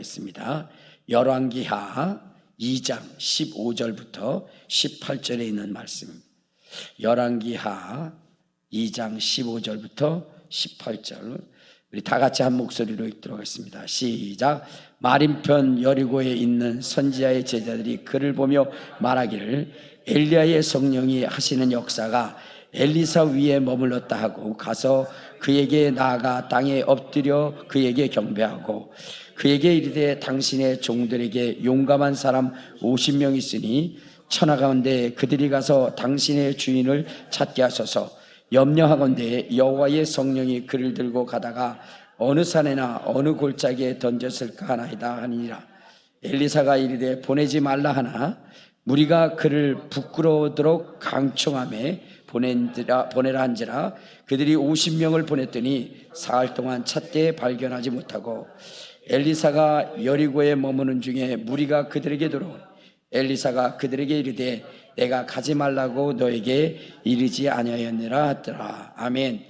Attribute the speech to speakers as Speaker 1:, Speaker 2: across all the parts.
Speaker 1: 하겠습니다. 열왕기하 2장 15절부터 18절에 있는 말씀입니다. 열왕기하 2장 15절부터 18절, 우리 다 같이 한 목소리로 읽도록 하겠습니다. 시작. 마림편 여리고에 있는 선지자의 제자들이 그를 보며 말하기를 엘리야의 성령이 하시는 역사가 엘리사 위에 머물렀다 하고 가서 그에게 나아가 땅에 엎드려 그에게 경배하고 그에게 이르되 당신의 종들에게 용감한 사람 50명 있으니 천하 가운데 그들이 가서 당신의 주인을 찾게 하소서. 염려하건대 여호와의 성령이 그를 들고 가다가 어느 산에나 어느 골짜기에 던졌을까 하나이다 하니라. 엘리사가 이르되 보내지 말라 하나 무리가 그를 부끄러우도록 강청하며 보내라 한지라. 그들이 50명을 보냈더니 사흘 동안 찾되 발견하지 못하고 엘리사가 여리고에 머무는 중에 무리가 그들에게 들어오니 엘리사가 그들에게 이르되 내가 가지 말라고 너에게 이르지 아니하였느라 하더라. 아멘.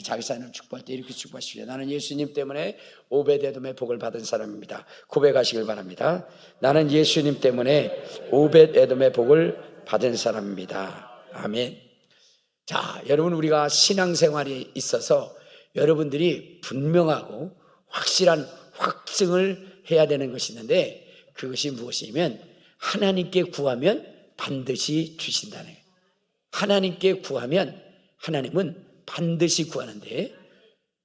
Speaker 1: 자기 자신을 축복할 때 이렇게 축복하십시오. 나는 예수님 때문에 오벳에돔의 복을 받은 사람입니다. 고백하시길 바랍니다. 나는 예수님 때문에 오벳에돔의 복을 받은 사람입니다. 아멘. 자, 여러분, 우리가 신앙생활이 있어서 여러분들이 분명하고 확실한 확증을 해야 되는 것이 있는데, 그것이 무엇이냐면 하나님께 구하면 반드시 주신다는 거예요. 하나님께 구하면 하나님은 반드시 구하는데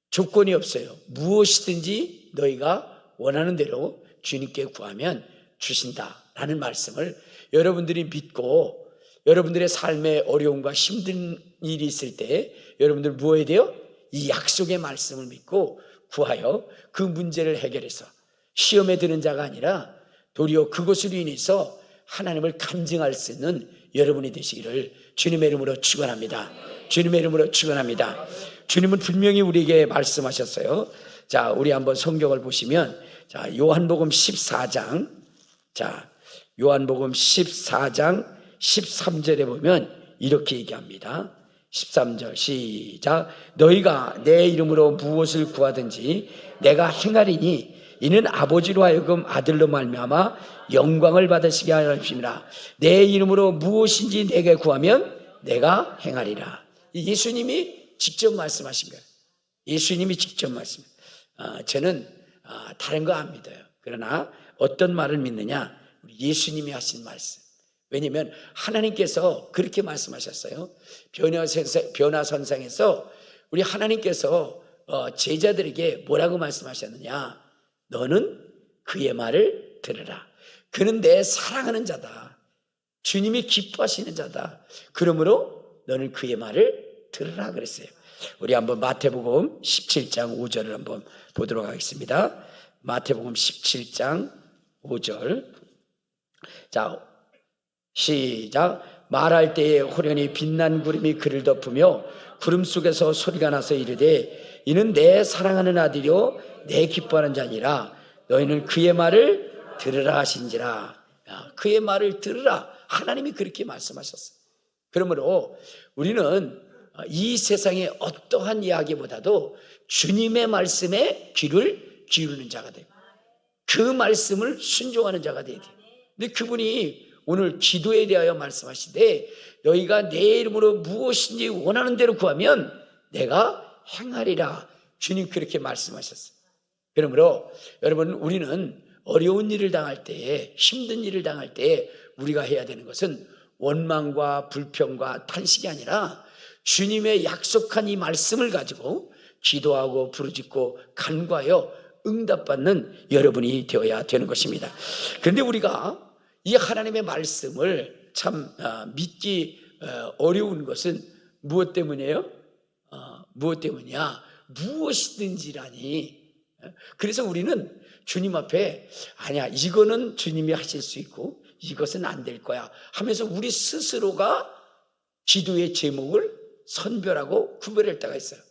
Speaker 1: 조건이 없어요. 무엇이든지 너희가 원하는 대로 주님께 구하면 주신다라는 말씀을 여러분들이 믿고, 여러분들의 삶에 어려움과 힘든 일이 있을 때 여러분들 뭐 해야 돼요? 이 약속의 말씀을 믿고 구하여 그 문제를 해결해서 시험에 드는 자가 아니라 도리어 그것으로 인해서 하나님을 간증할 수 있는 여러분이 되시기를 주님의 이름으로 축원합니다. 주님의 이름으로 축원합니다. 주님은 분명히 우리에게 말씀하셨어요. 자, 우리 한번 성경을 보시면, 자, 요한복음 14장, 자, 요한복음 14장 13절에 보면 이렇게 얘기합니다. 13절 시작. 너희가 내 이름으로 무엇을 구하든지 내가 행하리니 이는 아버지로 하여금 아들로 말미암아 영광을 받으시게 하십니다. 내 이름으로 무엇인지 내게 구하면 내가 행하리라. 예수님이 직접 말씀하신 거예요. 예수님이 직접 말씀. 저는 다른 거 안 믿어요. 그러나 어떤 말을 믿느냐? 우리 예수님이 하신 말씀. 왜냐하면 하나님께서 그렇게 말씀하셨어요. 변화선상에서 우리 하나님께서 제자들에게 뭐라고 말씀하셨느냐? 너는 그의 말을 들으라. 그는 내 사랑하는 자다. 주님이 기뻐하시는 자다. 그러므로 너는 그의 말을 들으라 그랬어요. 우리 한번 마태복음 17장 5절을 한번 보도록 하겠습니다. 마태복음 17장 5절. 자, 시작. 말할 때에 호련히 빛난 구름이 그를 덮으며 구름 속에서 소리가 나서 이르되 이는 내 사랑하는 아들이요 내 기뻐하는 자니라. 너희는 그의 말을 들으라 하신지라. 그의 말을 들으라. 하나님이 그렇게 말씀하셨어요. 그러므로 우리는 이 세상의 어떠한 이야기보다도 주님의 말씀에 귀를 기울이는 자가 돼요. 그 말씀을 순종하는 자가 돼야 돼요. 근데 그분이 오늘 기도에 대하여 말씀하시되 너희가 내 이름으로 무엇인지 원하는 대로 구하면 내가 행하리라. 주님 그렇게 말씀하셨어요. 그러므로 여러분, 우리는 어려운 일을 당할 때에, 힘든 일을 당할 때에 우리가 해야 되는 것은 원망과 불평과 탄식이 아니라 주님의 약속한 이 말씀을 가지고 기도하고 부르짖고 간구하여 응답받는 여러분이 되어야 되는 것입니다. 그런데 우리가 이 하나님의 말씀을 참 믿기 어려운 것은 무엇 때문이에요? 무엇 때문이야? 무엇이든지라니. 그래서 우리는 주님 앞에 아니야, 이거는 주님이 하실 수 있고 이것은 안 될 거야 하면서 우리 스스로가 기도의 제목을 선별하고 구별할 때가 있어요.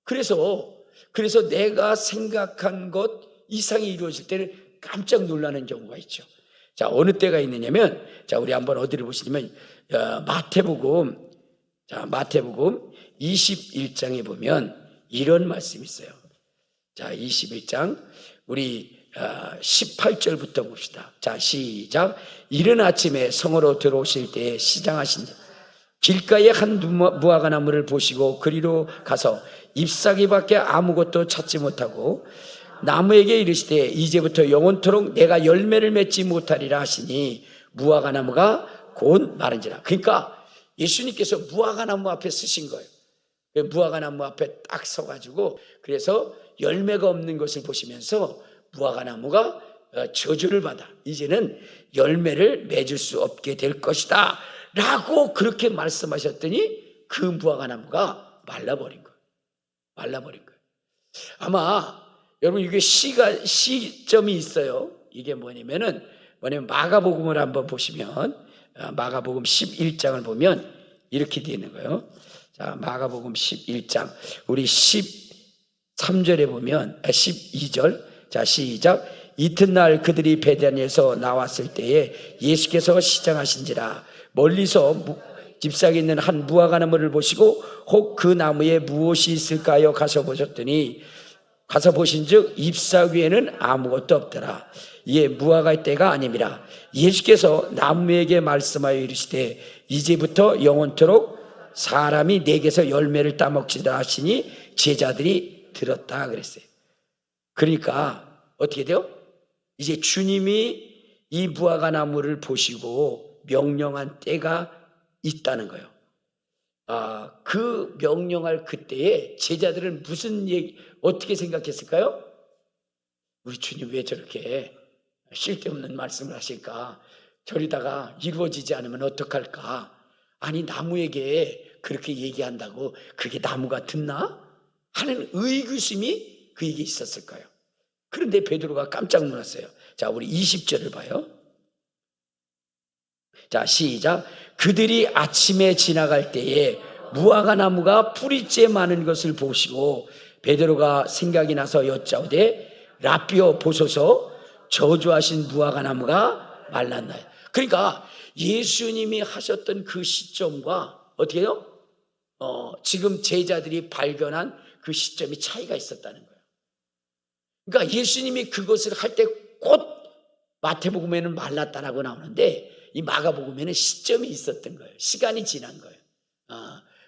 Speaker 1: 그래서 내가 생각한 것 이상이 이루어질 때는 깜짝 놀라는 경우가 있죠. 자, 어느 때가 있느냐면, 자, 우리 한번 어디를 보시냐면 마태복음 21장에 보면 이런 말씀이 있어요. 자, 21장 우리 18절부터 봅시다. 자, 시작. 이른 아침에 성으로 들어오실 때에 시장하신 자 길가에 한 무화과 나무를 보시고 그리로 가서 잎사귀밖에 아무것도 찾지 못하고 나무에게 이르시되 이제부터 영원토록 내가 열매를 맺지 못하리라 하시니 무화과 나무가 곧 마른지라. 그러니까 예수님께서 무화과 나무 앞에 서신 거예요. 무화과 나무 앞에 딱 서가지고 그래서 열매가 없는 것을 보시면서 무화과 나무가 저주를 받아 이제는 열매를 맺을 수 없게 될 것이다 라고 그렇게 말씀하셨더니 그 무화과 나무가 말라버린 거예요. 말라버린 거예요. 아마 여러분 이게 시점이 있어요. 이게 뭐냐면 마가복음을 한번 보시면 마가복음 11장을 보면 이렇게 되어 있는 거예요. 자, 마가복음 11장 우리 13절에 보면 12절 자, 시작. 이튿날 그들이 베다니에서 나왔을 때에 예수께서 시장하신지라 멀리서 잎사귀 있는 한 무화과 나무를 보시고 혹 그 나무에 무엇이 있을까요? 가서 보신즉 잎사귀에는 아무것도 없더라. 이에 무화과의 때가 아님이라. 예수께서 나무에게 말씀하여 이르시되 이제부터 영원토록 사람이 내게서 열매를 따먹지다 하시니 제자들이 들었다 그랬어요. 그러니까 어떻게 돼요? 이제 주님이 이 무화과 나무를 보시고 명령한 때가 있다는 거예요. 그 명령할 그때에 제자들은 무슨 어떻게 생각했을까요? 우리 주님 왜 저렇게 쓸데없는 말씀을 하실까? 저리다가 이루어지지 않으면 어떡할까? 아니 나무에게 그렇게 얘기한다고 그게 나무가 듣나? 하는 의구심이 그에게 있었을 거예요. 그런데 베드로가 깜짝 놀랐어요. 자, 우리 20절을 봐요. 자, 시작. 그들이 아침에 지나갈 때에 무화과 나무가 뿌리째 많은 것을 보시고 베드로가 생각이 나서 여짜오되 라삐어 보소서 저주하신 무화과 나무가 말랐나요? 그러니까 예수님이 하셨던 그 시점과 어떻게 해요? 지금 제자들이 발견한 그 시점이 차이가 있었다는 거예요. 그러니까 예수님이 그것을 할 때 곧 마태복음에는 말랐다라고 나오는데 이 마가복음에는 시점이 있었던 거예요. 시간이 지난 거예요.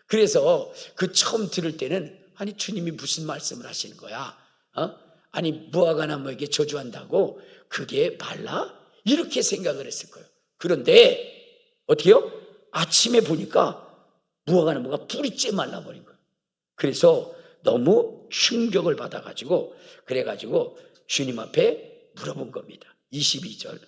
Speaker 1: 그래서 그 처음 들을 때는 아니 주님이 무슨 말씀을 하시는 거야? 아니 무화과 나무에게 저주한다고 그게 말라? 이렇게 생각을 했을 거예요. 그런데 어떻게요? 아침에 보니까 무화과 나무가 뿌리째 말라버린 거예요. 그래서 너무 충격을 받아가지고 그래가지고 주님 앞에 물어본 겁니다. 22절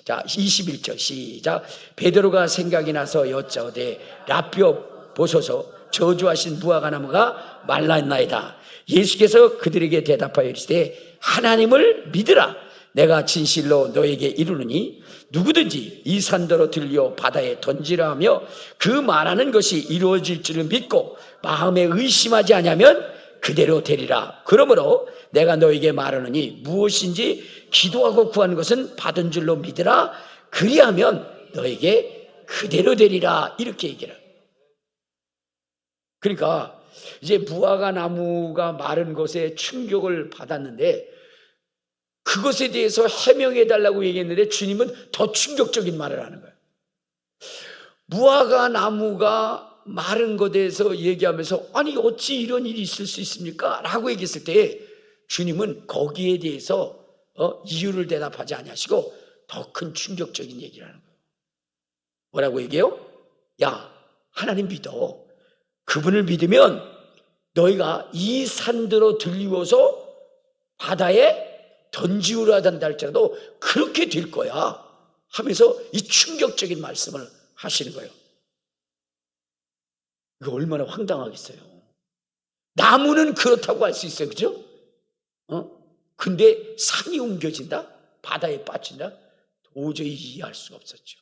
Speaker 1: 자 21절 시작. 베드로가 생각이 나서 여짜오되 라삐어 보소서 저주하신 무화과 나무가 말랐나이다. 예수께서 그들에게 대답하여 이르시되 하나님을 믿으라. 내가 진실로 너에게 이르노니 누구든지 이 산더러 들려 바다에 던지라 하며 그 말하는 것이 이루어질 줄을 믿고 마음에 의심하지 아니하면 그대로 되리라. 그러므로 내가 너에게 말하노니 무엇인지 기도하고 구하는 것은 받은 줄로 믿으라. 그리하면 너에게 그대로 되리라. 이렇게 얘기를 해요. 그러니까 이제 무화과 나무가 마른 것에 충격을 받았는데 그것에 대해서 해명해 달라고 얘기했는데 주님은 더 충격적인 말을 하는 거예요. 무화과 나무가 마른 것에 대해서 얘기하면서 아니 어찌 이런 일이 있을 수 있습니까? 라고 얘기했을 때 주님은 거기에 대해서 이유를 대답하지 아니하시고 더 큰 충격적인 얘기를 하는 거예요. 뭐라고 얘기해요? 야, 하나님 믿어. 그분을 믿으면 너희가 이 산들로 들리워서 바다에 던지우려 한다 할지라도 그렇게 될 거야 하면서 이 충격적인 말씀을 하시는 거예요. 이거 얼마나 황당하겠어요. 나무는 그렇다고 할 수 있어요. 그죠? 근데 산이 옮겨진다? 바다에 빠진다? 도저히 이해할 수가 없었죠.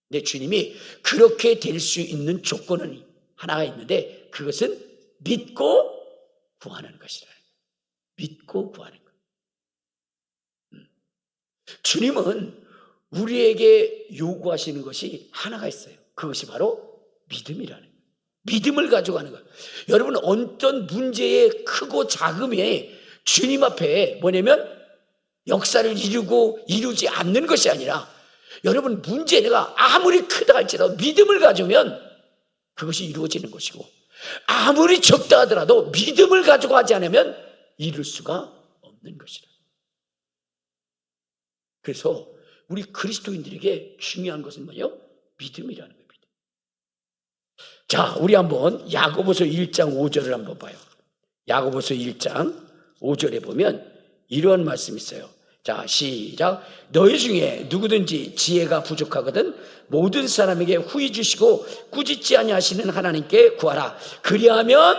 Speaker 1: 근데 주님이 그렇게 될 수 있는 조건은 하나가 있는데 그것은 믿고 구하는 것이라는 거예요. 믿고 구하는 거예요. 주님은 우리에게 요구하시는 것이 하나가 있어요. 그것이 바로 믿음이라는 거예요. 믿음을 가지고 가는 거예요. 여러분 어떤 문제의 크고 작음에 주님 앞에 뭐냐면 역사를 이루지 않는 것이 아니라, 여러분 문제가 아무리 크다 할지라도 믿음을 가지면 그것이 이루어지는 것이고, 아무리 적다 하더라도 믿음을 가지고 하지 않으면 이룰 수가 없는 것이라. 그래서 우리 그리스도인들에게 중요한 것은 뭐예요? 믿음이라는 겁니다. 자, 우리 한번 야고보서 1장 5절을 한번 봐요. 야고보서 1장 5절에 보면 이러한 말씀이 있어요. 자, 시작. 너희 중에 누구든지 지혜가 부족하거든 모든 사람에게 후히 주시고 꾸짖지 아니하시는 하나님께 구하라. 그리하면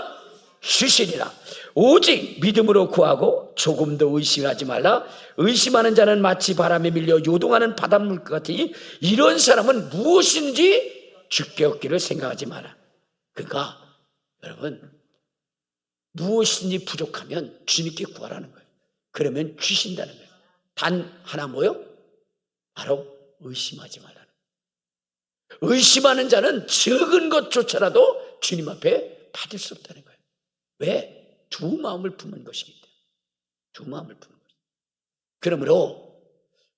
Speaker 1: 주시리라. 오직 믿음으로 구하고 조금도 의심하지 말라. 의심하는 자는 마치 바람에 밀려 요동하는 바닷물 같으니 이런 사람은 무엇인지 주께 얻기를 생각하지 마라. 그러니까 여러분, 무엇인지 부족하면 주님께 구하라는 거예요. 그러면 주신다는 거예요. 단 하나 뭐요? 바로 의심하지 말라는 거예요. 의심하는 자는 적은 것조차라도 주님 앞에 받을 수 없다는 거예요. 왜? 두 마음을 품은 것이기 때문에. 두 마음을 품은 것이기 때문에. 그러므로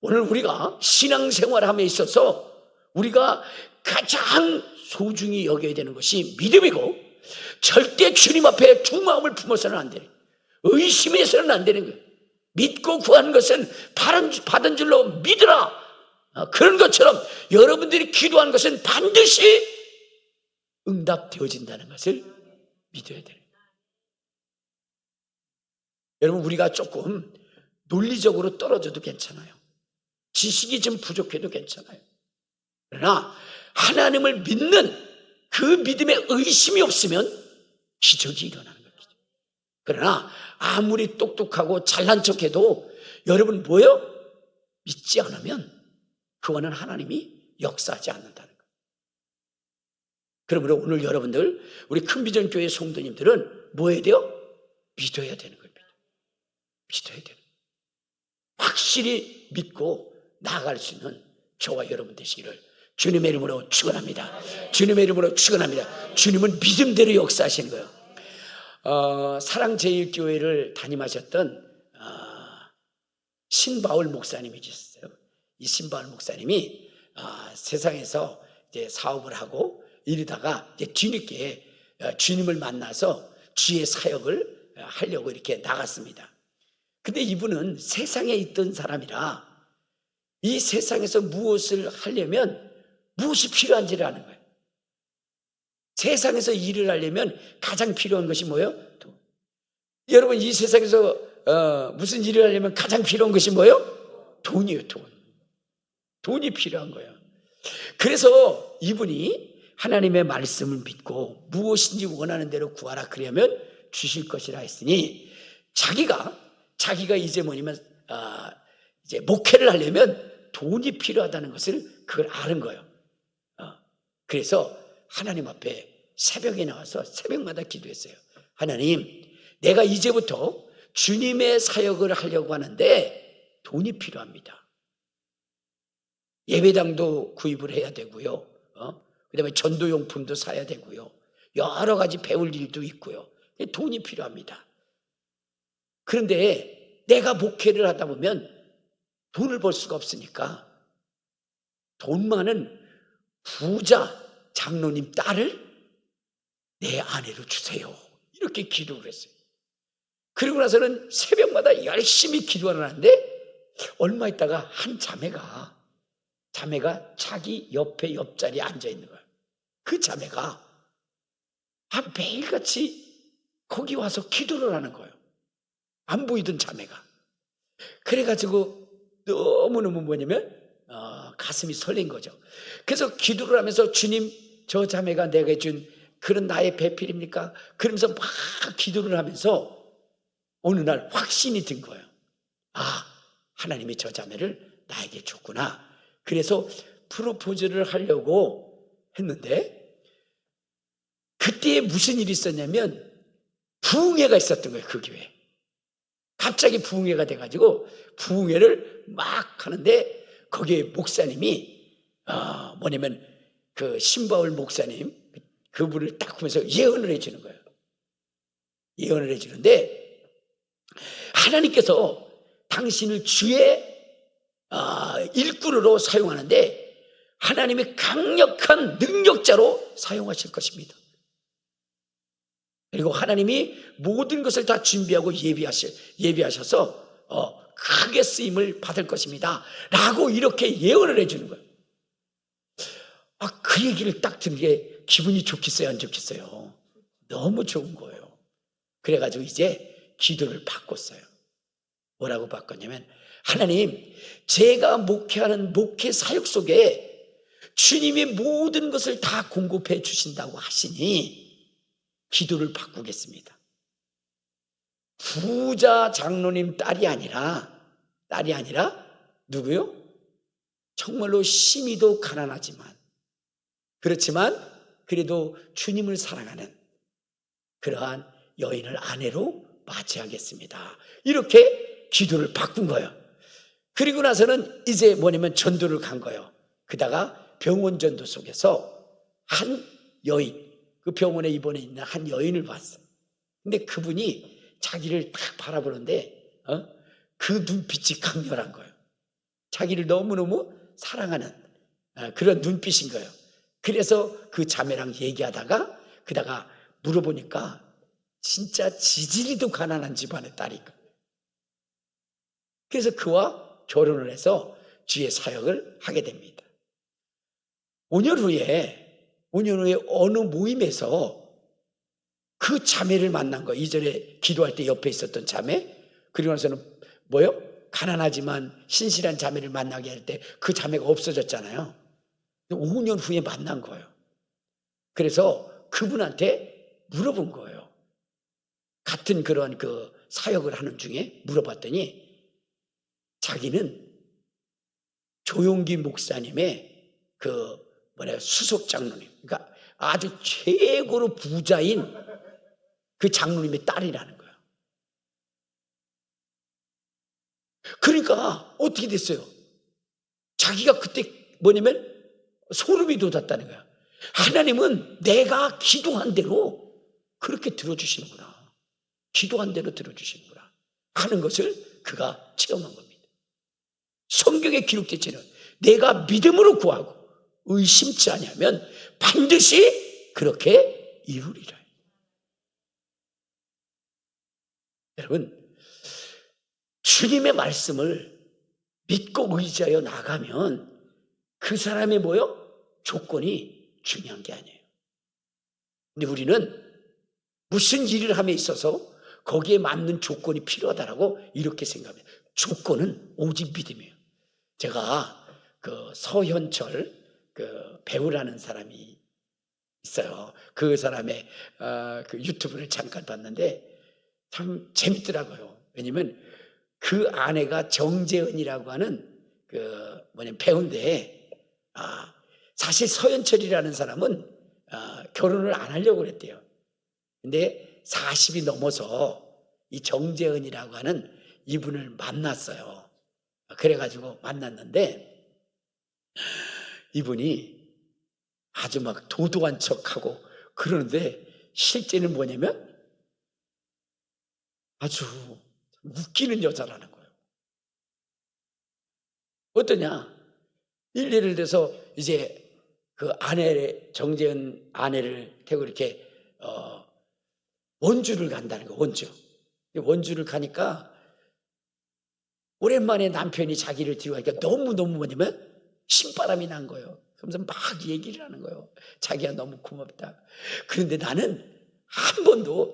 Speaker 1: 오늘 우리가 신앙생활함에 있어서 우리가 가장 소중히 여겨야 되는 것이 믿음이고, 절대 주님 앞에 두 마음을 품어서는 안 되는 거예요. 의심해서는 안 되는 거예요. 믿고 구하는 것은 받은 줄로 믿으라. 그런 것처럼 여러분들이 기도하는 것은 반드시 응답되어진다는 것을 믿어야 되는 거예요. 여러분, 우리가 조금 논리적으로 떨어져도 괜찮아요. 지식이 좀 부족해도 괜찮아요. 그러나 하나님을 믿는 그 믿음에 의심이 없으면 기적이 일어나는 겁니다. 그러나 아무리 똑똑하고 잘난 척해도 여러분 뭐예요? 믿지 않으면 그거는 하나님이 역사하지 않는다는 거예요. 그러므로 오늘 여러분들, 우리 큰비전교회 성도님들은 뭐 해야 돼요? 믿어야 되는 겁니다. 믿어야 되는 거예요. 확실히 믿고 나아갈 수 있는 저와 여러분 되시기를 주님의 이름으로 축원합니다. 주님의 이름으로 축원합니다. 주님은 믿음대로 역사하시는 거예요. 사랑제일교회를 담임하셨던 신바울 목사님이 계셨어요. 이 신바울 목사님이 세상에서 이제 사업을 하고 이러다가 이제 뒤늦게 주님을 만나서 주의 사역을 하려고 이렇게 나갔습니다. 근데 이분은 세상에 있던 사람이라 이 세상에서 무엇을 하려면 무엇이 필요한지를 아는 거예요. 세상에서 일을 하려면 가장 필요한 것이 뭐예요? 돈. 여러분, 이 세상에서 무슨 일을 하려면 가장 필요한 것이 뭐예요? 돈이에요. 돈이 필요한 거예요. 그래서 이분이 하나님의 말씀을 믿고 무엇인지 원하는 대로 구하라 그러면 주실 것이라 했으니, 자기가 이제 뭐냐면 이제 목회를 하려면 돈이 필요하다는 것을 그걸 아는 거예요. 그래서 하나님 앞에 새벽에 나와서 새벽마다 기도했어요. 하나님, 내가 이제부터 주님의 사역을 하려고 하는데 돈이 필요합니다. 예배당도 구입을 해야 되고요. 그다음에 전도용품도 사야 되고요. 여러 가지 배울 일도 있고요. 돈이 필요합니다. 그런데 내가 목회를 하다 보면 돈을 벌 수가 없으니까 돈 많은 부자 장로님 딸을 내 아내로 주세요. 이렇게 기도를 했어요. 그리고 나서는 새벽마다 열심히 기도를 하는데 얼마 있다가 한 자매가 자기 옆자리에 앉아 있는 거예요. 그 자매가 매일같이 거기 와서 기도를 하는 거예요. 안 보이던 자매가. 그래가지고 너무너무 뭐냐면 가슴이 설렌 거죠. 그래서 기도를 하면서 주님, 저 자매가 내게 준 그런 나의 배필입니까? 그러면서 막 기도를 하면서 어느 날 확신이 든 거예요. 하나님이 저 자매를 나에게 줬구나. 그래서 프로포즈를 하려고 했는데 그때 무슨 일이 있었냐면 부흥회가 있었던 거예요. 그 교회에 갑자기 부흥회가 돼가지고 부흥회를 막 하는데 거기에 목사님이 뭐냐면 그 신바울 목사님 그분을 딱 보면서 예언을 해주는 거예요. 예언을 해주는데 하나님께서 당신을 주의 일꾼으로 사용하는데 하나님의 강력한 능력자로 사용하실 것입니다. 그리고 하나님이 모든 것을 다 준비하고 예비하셔서 크게 쓰임을 받을 것입니다 라고 이렇게 예언을 해주는 거예요. 그 얘기를 딱 듣는 게 기분이 좋겠어요, 안 좋겠어요? 너무 좋은 거예요. 그래가지고 이제 기도를 바꿨어요. 뭐라고 바꿨냐면, 하나님, 제가 목회하는 목회 사역 속에 주님이 모든 것을 다 공급해 주신다고 하시니 기도를 바꾸겠습니다. 부자 장로님 딸이 아니라 누구요? 정말로 심히도 가난하지만, 그렇지만 그래도 주님을 사랑하는 그러한 여인을 아내로 맞이하겠습니다. 이렇게 기도를 바꾼 거예요. 그리고 나서는 이제 뭐냐면 전도를 간 거예요. 그다가 병원 전도 속에서 한 여인, 그 병원에 입원해 있는 한 여인을 봤어. 근데 그분이 자기를 딱 바라보는데 그 눈빛이 강렬한 거예요. 자기를 너무너무 사랑하는 그런 눈빛인 거예요. 그래서 그 자매랑 얘기하다가 그다가 물어보니까 진짜 지지리도 가난한 집안의 딸이니까. 그래서 그와 결혼을 해서 주의 사역을 하게 됩니다. 5년 후에 어느 모임에서 그 자매를 만난 거예요. 이전에 기도할 때 옆에 있었던 자매. 그리고 나서는 뭐요? 가난하지만 신실한 자매를 만나게 할 때 그 자매가 없어졌잖아요. 5년 후에 만난 거예요. 그래서 그분한테 물어본 거예요. 같은 그런 그 사역을 하는 중에 물어봤더니 자기는 조용기 목사님의 수석 장로님, 그러니까 아주 최고로 부자인 그 장로님의 딸이라는 거예요. 그러니까 어떻게 됐어요? 자기가 그때 뭐냐면 소름이 돋았다는 거야. 하나님은 내가 기도한 대로 그렇게 들어주시는구나. 기도한 대로 들어주시는구나 하는 것을 그가 체험한 겁니다. 성경에 기록되지는 내가 믿음으로 구하고 의심치 아니하면 반드시 그렇게 이루리라. 여러분, 주님의 말씀을 믿고 의지하여 나가면 그 사람의 조건이 중요한 게 아니에요. 근데 우리는 무슨 일을 함에 있어서 거기에 맞는 조건이 필요하다라고 이렇게 생각해요. 조건은 오직 믿음이에요. 제가 그 서현철 배우라는 사람이 있어요. 그 사람의 그 유튜브를 잠깐 봤는데 참 재밌더라고요. 왜냐면 그 아내가 정재은이라고 하는 배우인데, 사실 서현철이라는 사람은 결혼을 안 하려고 그랬대요. 근데 40이 넘어서 이 정재은이라고 하는 이분을 만났어요. 그래가지고 만났는데 이분이 아주 막 도도한 척하고 그러는데 실제는 뭐냐면 아주 웃기는 여자라는 거예요. 어떠냐? 예를 들어서 이제 그 정재은 아내를 태우고 이렇게 원주를 간다는 거예요. 원주를 가니까 오랜만에 남편이 자기를 뒤로 가니까 너무너무 뭐냐면 신바람이 난 거예요. 그러면서 막 얘기를 하는 거예요. 자기가 너무 고맙다. 그런데 나는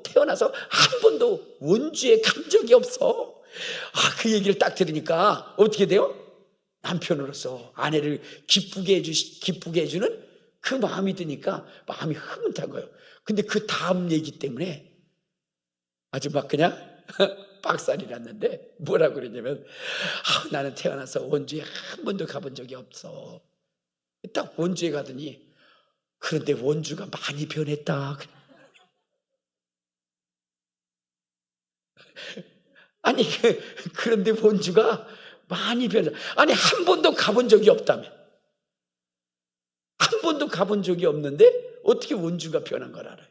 Speaker 1: 태어나서 한 번도 원주에 간 적이 없어. 그 얘기를 딱 들으니까 어떻게 돼요? 남편으로서 아내를 기쁘게 해주는 그 마음이 드니까 마음이 흐뭇한 거예요. 근데 그 다음 얘기 때문에 아주 막 그냥 박살이 났는데 뭐라고 그러냐면 나는 태어나서 원주에 한 번도 가본 적이 없어. 딱 원주에 가더니 그런데 원주가 많이 변했다. 아니 그런데 원주가 많이 변했다. 아니 한 번도 가본 적이 없다며. 한 번도 가본 적이 없는데 어떻게 원주가 변한 걸 알아요?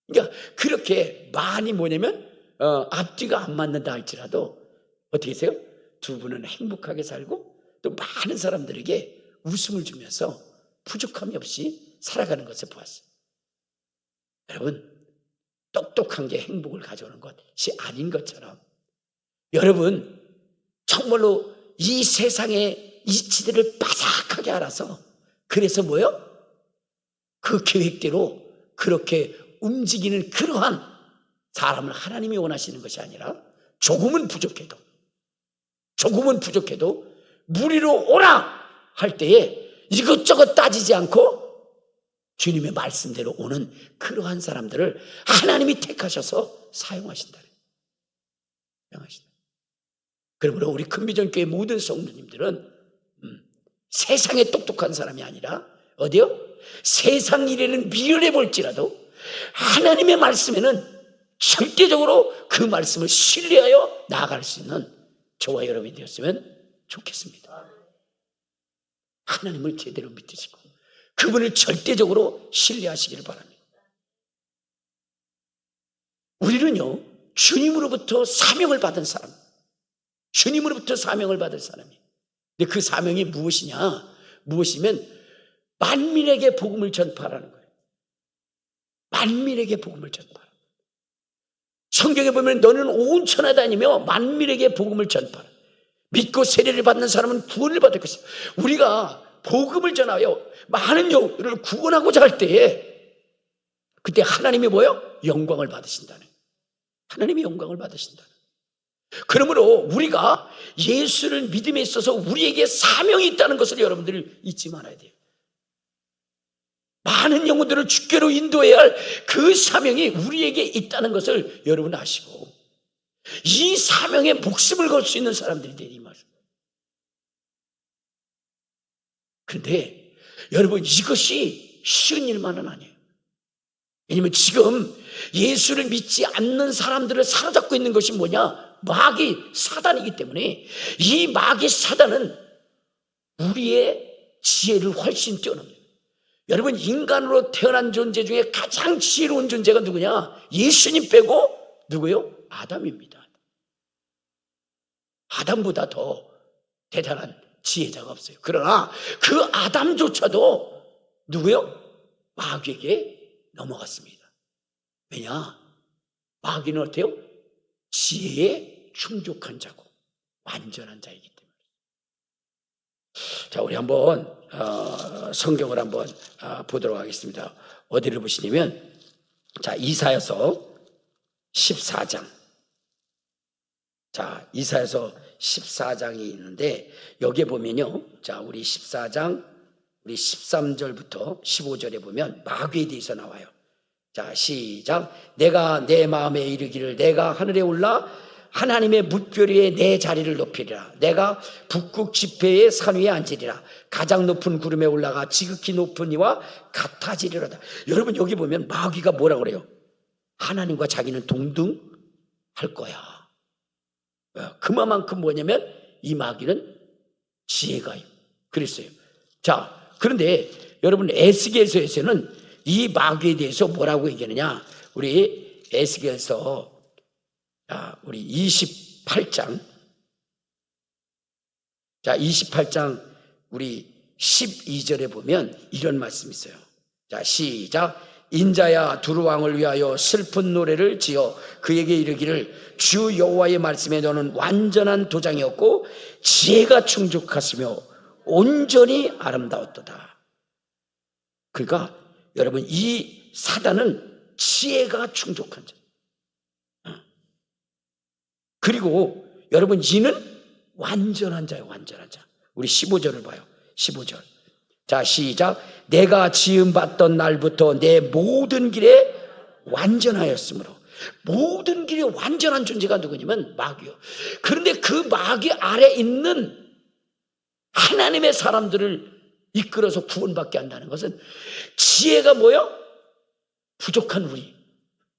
Speaker 1: 그러니까 그렇게 많이 뭐냐면 앞뒤가 안 맞는다 할지라도 어떻게 하세요? 두 분은 행복하게 살고 또 많은 사람들에게 웃음을 주면서 부족함이 없이 살아가는 것을 보았어요. 여러분, 똑똑한 게 행복을 가져오는 것이 아닌 것처럼 여러분 정말로 이 세상의 이치들을 바삭하게 알아서 그래서 뭐요? 그 계획대로 그렇게 움직이는 그러한 사람을 하나님이 원하시는 것이 아니라 조금은 부족해도 무리로 오라 할 때에 이것저것 따지지 않고 주님의 말씀대로 오는 그러한 사람들을 하나님이 택하셔서 사용하신다는 거예요. 그러므로 우리 큰비전교회 모든 성도님들은 세상에 똑똑한 사람이 아니라 어디요? 세상 일에는 미련해 볼지라도 하나님의 말씀에는 절대적으로 그 말씀을 신뢰하여 나아갈 수 있는 저와 여러분이 되었으면 좋겠습니다. 하나님을 제대로 믿으시고 그분을 절대적으로 신뢰하시기를 바랍니다. 우리는요, 주님으로부터 사명을 받은 사람, 주님으로부터 사명을 받을 사람이에요. 근데 그 사명이 무엇이면 만민에게 복음을 전파하라는 거예요. 만민에게 복음을 전파하라. 성경에 보면 너는 온 천하 다니며 만민에게 복음을 전파하라. 믿고 세례를 받는 사람은 구원을 받을 것이다. 우리가 복음을 전하여 많은 영혼들을 구원하고자 할 때에 그때 하나님이 뭐예요? 영광을 받으신다는, 하나님이 영광을 받으신다는. 그러므로 우리가 예수를 믿음에 있어서 우리에게 사명이 있다는 것을 여러분들이 잊지 말아야 돼요. 많은 영혼들을 주께로 인도해야 할 그 사명이 우리에게 있다는 것을 여러분 아시고 이 사명에 목숨을 걸 수 있는 사람들이 되니 말이에요. 그런데 여러분 이것이 쉬운 일만은 아니에요. 왜냐하면 지금 예수를 믿지 않는 사람들을 사로잡고 있는 것이 뭐냐? 마귀 사단이기 때문에 이 마귀 사단은 우리의 지혜를 훨씬 뛰어넘니다. 여러분 인간으로 태어난 존재 중에 가장 지혜로운 존재가 누구냐? 예수님 빼고 누구요? 아담입니다. 아담보다 더 대단한 지혜자가 없어요. 그러나 그 아담조차도 누구요? 마귀에게 넘어갔습니다. 왜냐? 마귀는 어때요? 지혜에 충족한 자고 완전한 자이기 때문에. 자, 우리 한번 성경을 한번 보도록 하겠습니다. 어디를 보시냐면 자, 이사야서 14장. 자, 이사야서 14장이 있는데 여기에 보면요. 자, 우리 14장 우리 13절부터 15절에 보면 마귀에 대해서 나와요. 자, 시작. 내가 내 마음에 이르기를 내가 하늘에 올라 하나님의 뭇별 위에 내 자리를 높이리라. 내가 북극 지폐의 산 위에 앉으리라. 가장 높은 구름에 올라가 지극히 높은 이와 같아지리로다. 여러분 여기 보면 마귀가 뭐라고 그래요? 하나님과 자기는 동등할 거야. 그만큼 뭐냐면 이 마귀는 지혜가 그랬어요. 자, 그런데 여러분 에스겔서에서는 이 마귀에 대해서 뭐라고 얘기하느냐? 우리 에스겔서 우리 28장. 자, 28장 우리 12절에 보면 이런 말씀이 있어요. 자, 시작. 인자야 두루왕을 위하여 슬픈 노래를 지어 그에게 이르기를 주 여호와의 말씀에 너는 완전한 도장이었고 지혜가 충족하시며 온전히 아름다웠도다. 그러니까 여러분 이 사단은 지혜가 충족한 자. 그리고 여러분 이는 완전한 자예요. 완전한 자. 우리 15절을 봐요. 15절. 자, 시작. 내가 지음받던 날부터 내 모든 길에 완전하였으므로. 모든 길에 완전한 존재가 누구냐면 마귀요. 그런데 그 마귀 아래 있는 하나님의 사람들을 이끌어서 구원받게 한다는 것은 지혜가 뭐요? 부족한 우리.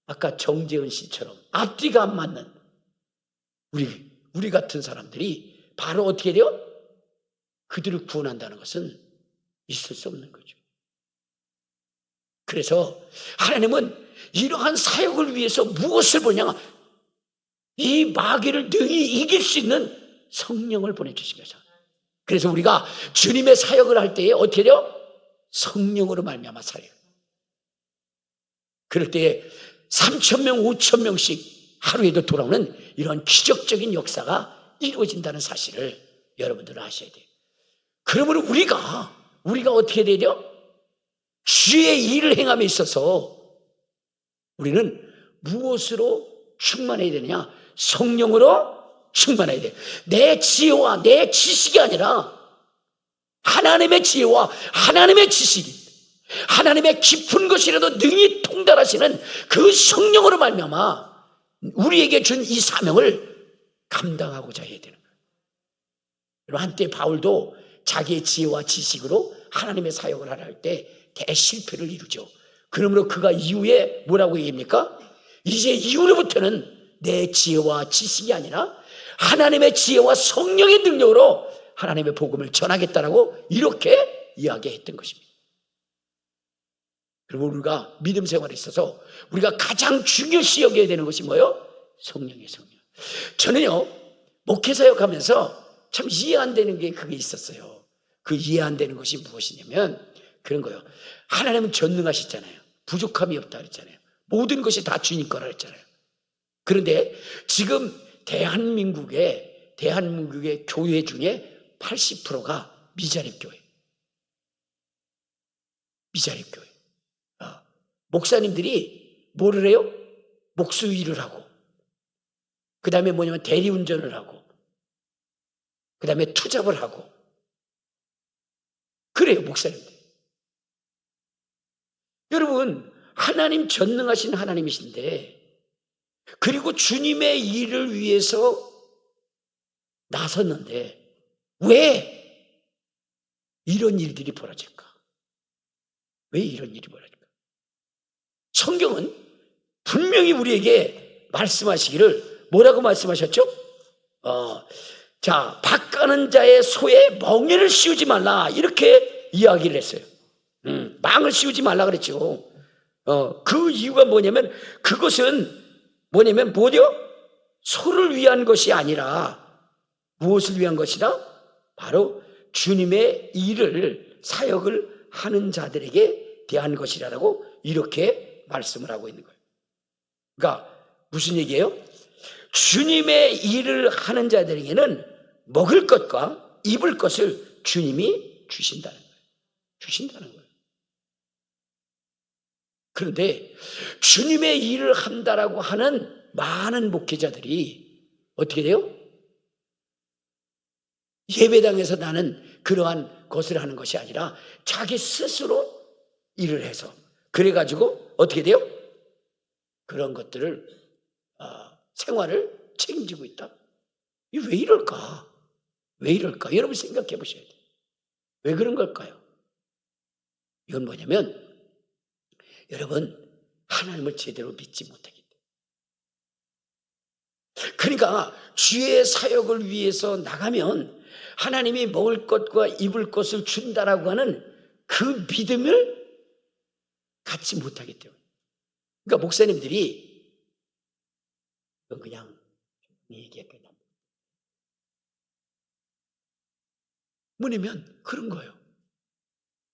Speaker 1: 아까 정재은 씨처럼 앞뒤가 안 맞는 우리 같은 사람들이 바로 어떻게 돼요? 그들을 구원한다는 것은 있을 수 없는 거죠. 그래서 하나님은 이러한 사역을 위해서 무엇을 보냐? 이 마귀를 능히 이길 수 있는 성령을 보내주신 거죠. 그래서 우리가 주님의 사역을 할 때에 어떻게 돼요? 성령으로 말미암아 살아요. 그럴 때에 3,000명, 5,000명씩 하루에도 돌아오는 이런 기적적인 역사가 이루어진다는 사실을 여러분들은 아셔야 돼요. 그러므로 우리가 어떻게 되죠? 주의 일을 행함에 있어서 우리는 무엇으로 충만해야 되느냐? 성령으로 충만해야 돼요. 내 지혜와 내 지식이 아니라 하나님의 지혜와 하나님의 지식이, 하나님의 깊은 것이라도 능히 통달하시는 그 성령으로 말미암아 우리에게 준 이 사명을 감당하고자 해야 되는 거예요. 여러분, 한때 바울도 자기의 지혜와 지식으로 하나님의 사역을 하려 할 때 대실패를 이루죠. 그러므로 그가 이후에 뭐라고 얘기합니까? 이제 이후로부터는 내 지혜와 지식이 아니라 하나님의 지혜와 성령의 능력으로 하나님의 복음을 전하겠다라고 이렇게 이야기했던 것입니다. 그리고 우리가 믿음 생활에 있어서 우리가 가장 중요시 여겨야 되는 것이 뭐예요? 성령의 성령. 저는요, 목회사역하면서 참 이해 안 되는 게 그게 있었어요. 그 이해 안 되는 것이 무엇이냐면 그런 거예요. 하나님은 전능하시잖아요. 부족함이 없다 그랬잖아요. 모든 것이 다 주님 거라 그랬잖아요. 그런데 지금 대한민국의 교회 중에 80%가 미자립 교회. 미자립 교회. 목사님들이 뭐를 해요? 목수 일을 하고, 그 다음에 뭐냐면 대리운전을 하고, 그 다음에 투잡을 하고, 그래요, 목사님들. 여러분, 하나님 전능하신 하나님이신데, 그리고 주님의 일을 위해서 나섰는데 왜 이런 일들이 벌어질까? 왜 이런 일이 벌어질까? 성경은 분명히 우리에게 말씀하시기를 뭐라고 말씀하셨죠? 자, 밭 가는 자의 소에 멍에를 씌우지 말라, 이렇게 이야기를 했어요. 망을 씌우지 말라 그랬죠. 그 이유가 뭐냐면 그것은 뭐냐면 소를 위한 것이 아니라 무엇을 위한 것이다? 바로 주님의 일을, 사역을 하는 자들에게 대한 것이라고 이렇게 말씀을 하고 있는 거예요. 그러니까 무슨 얘기예요? 주님의 일을 하는 자들에게는 먹을 것과 입을 것을 주님이 주신다는 거예요. 주신다는 거예요. 그런데 주님의 일을 한다라고 하는 많은 목회자들이 어떻게 돼요? 예배당에서 나는 그러한 것을 하는 것이 아니라 자기 스스로 일을 해서, 그래가지고 어떻게 돼요? 그런 것들을 생활을 책임지고 있다. 이게 왜 이럴까? 왜 이럴까? 여러분 생각해 보셔야 돼요. 왜 그런 걸까요? 이건 뭐냐면 여러분, 하나님을 제대로 믿지 못하기 때문에. 그러니까 주의 사역을 위해서 나가면 하나님이 먹을 것과 입을 것을 준다라고 하는 그 믿음을 갖지 못하기 때문에. 그러니까 목사님들이 그냥 얘기했거든요. 뭐냐면 그런 거예요.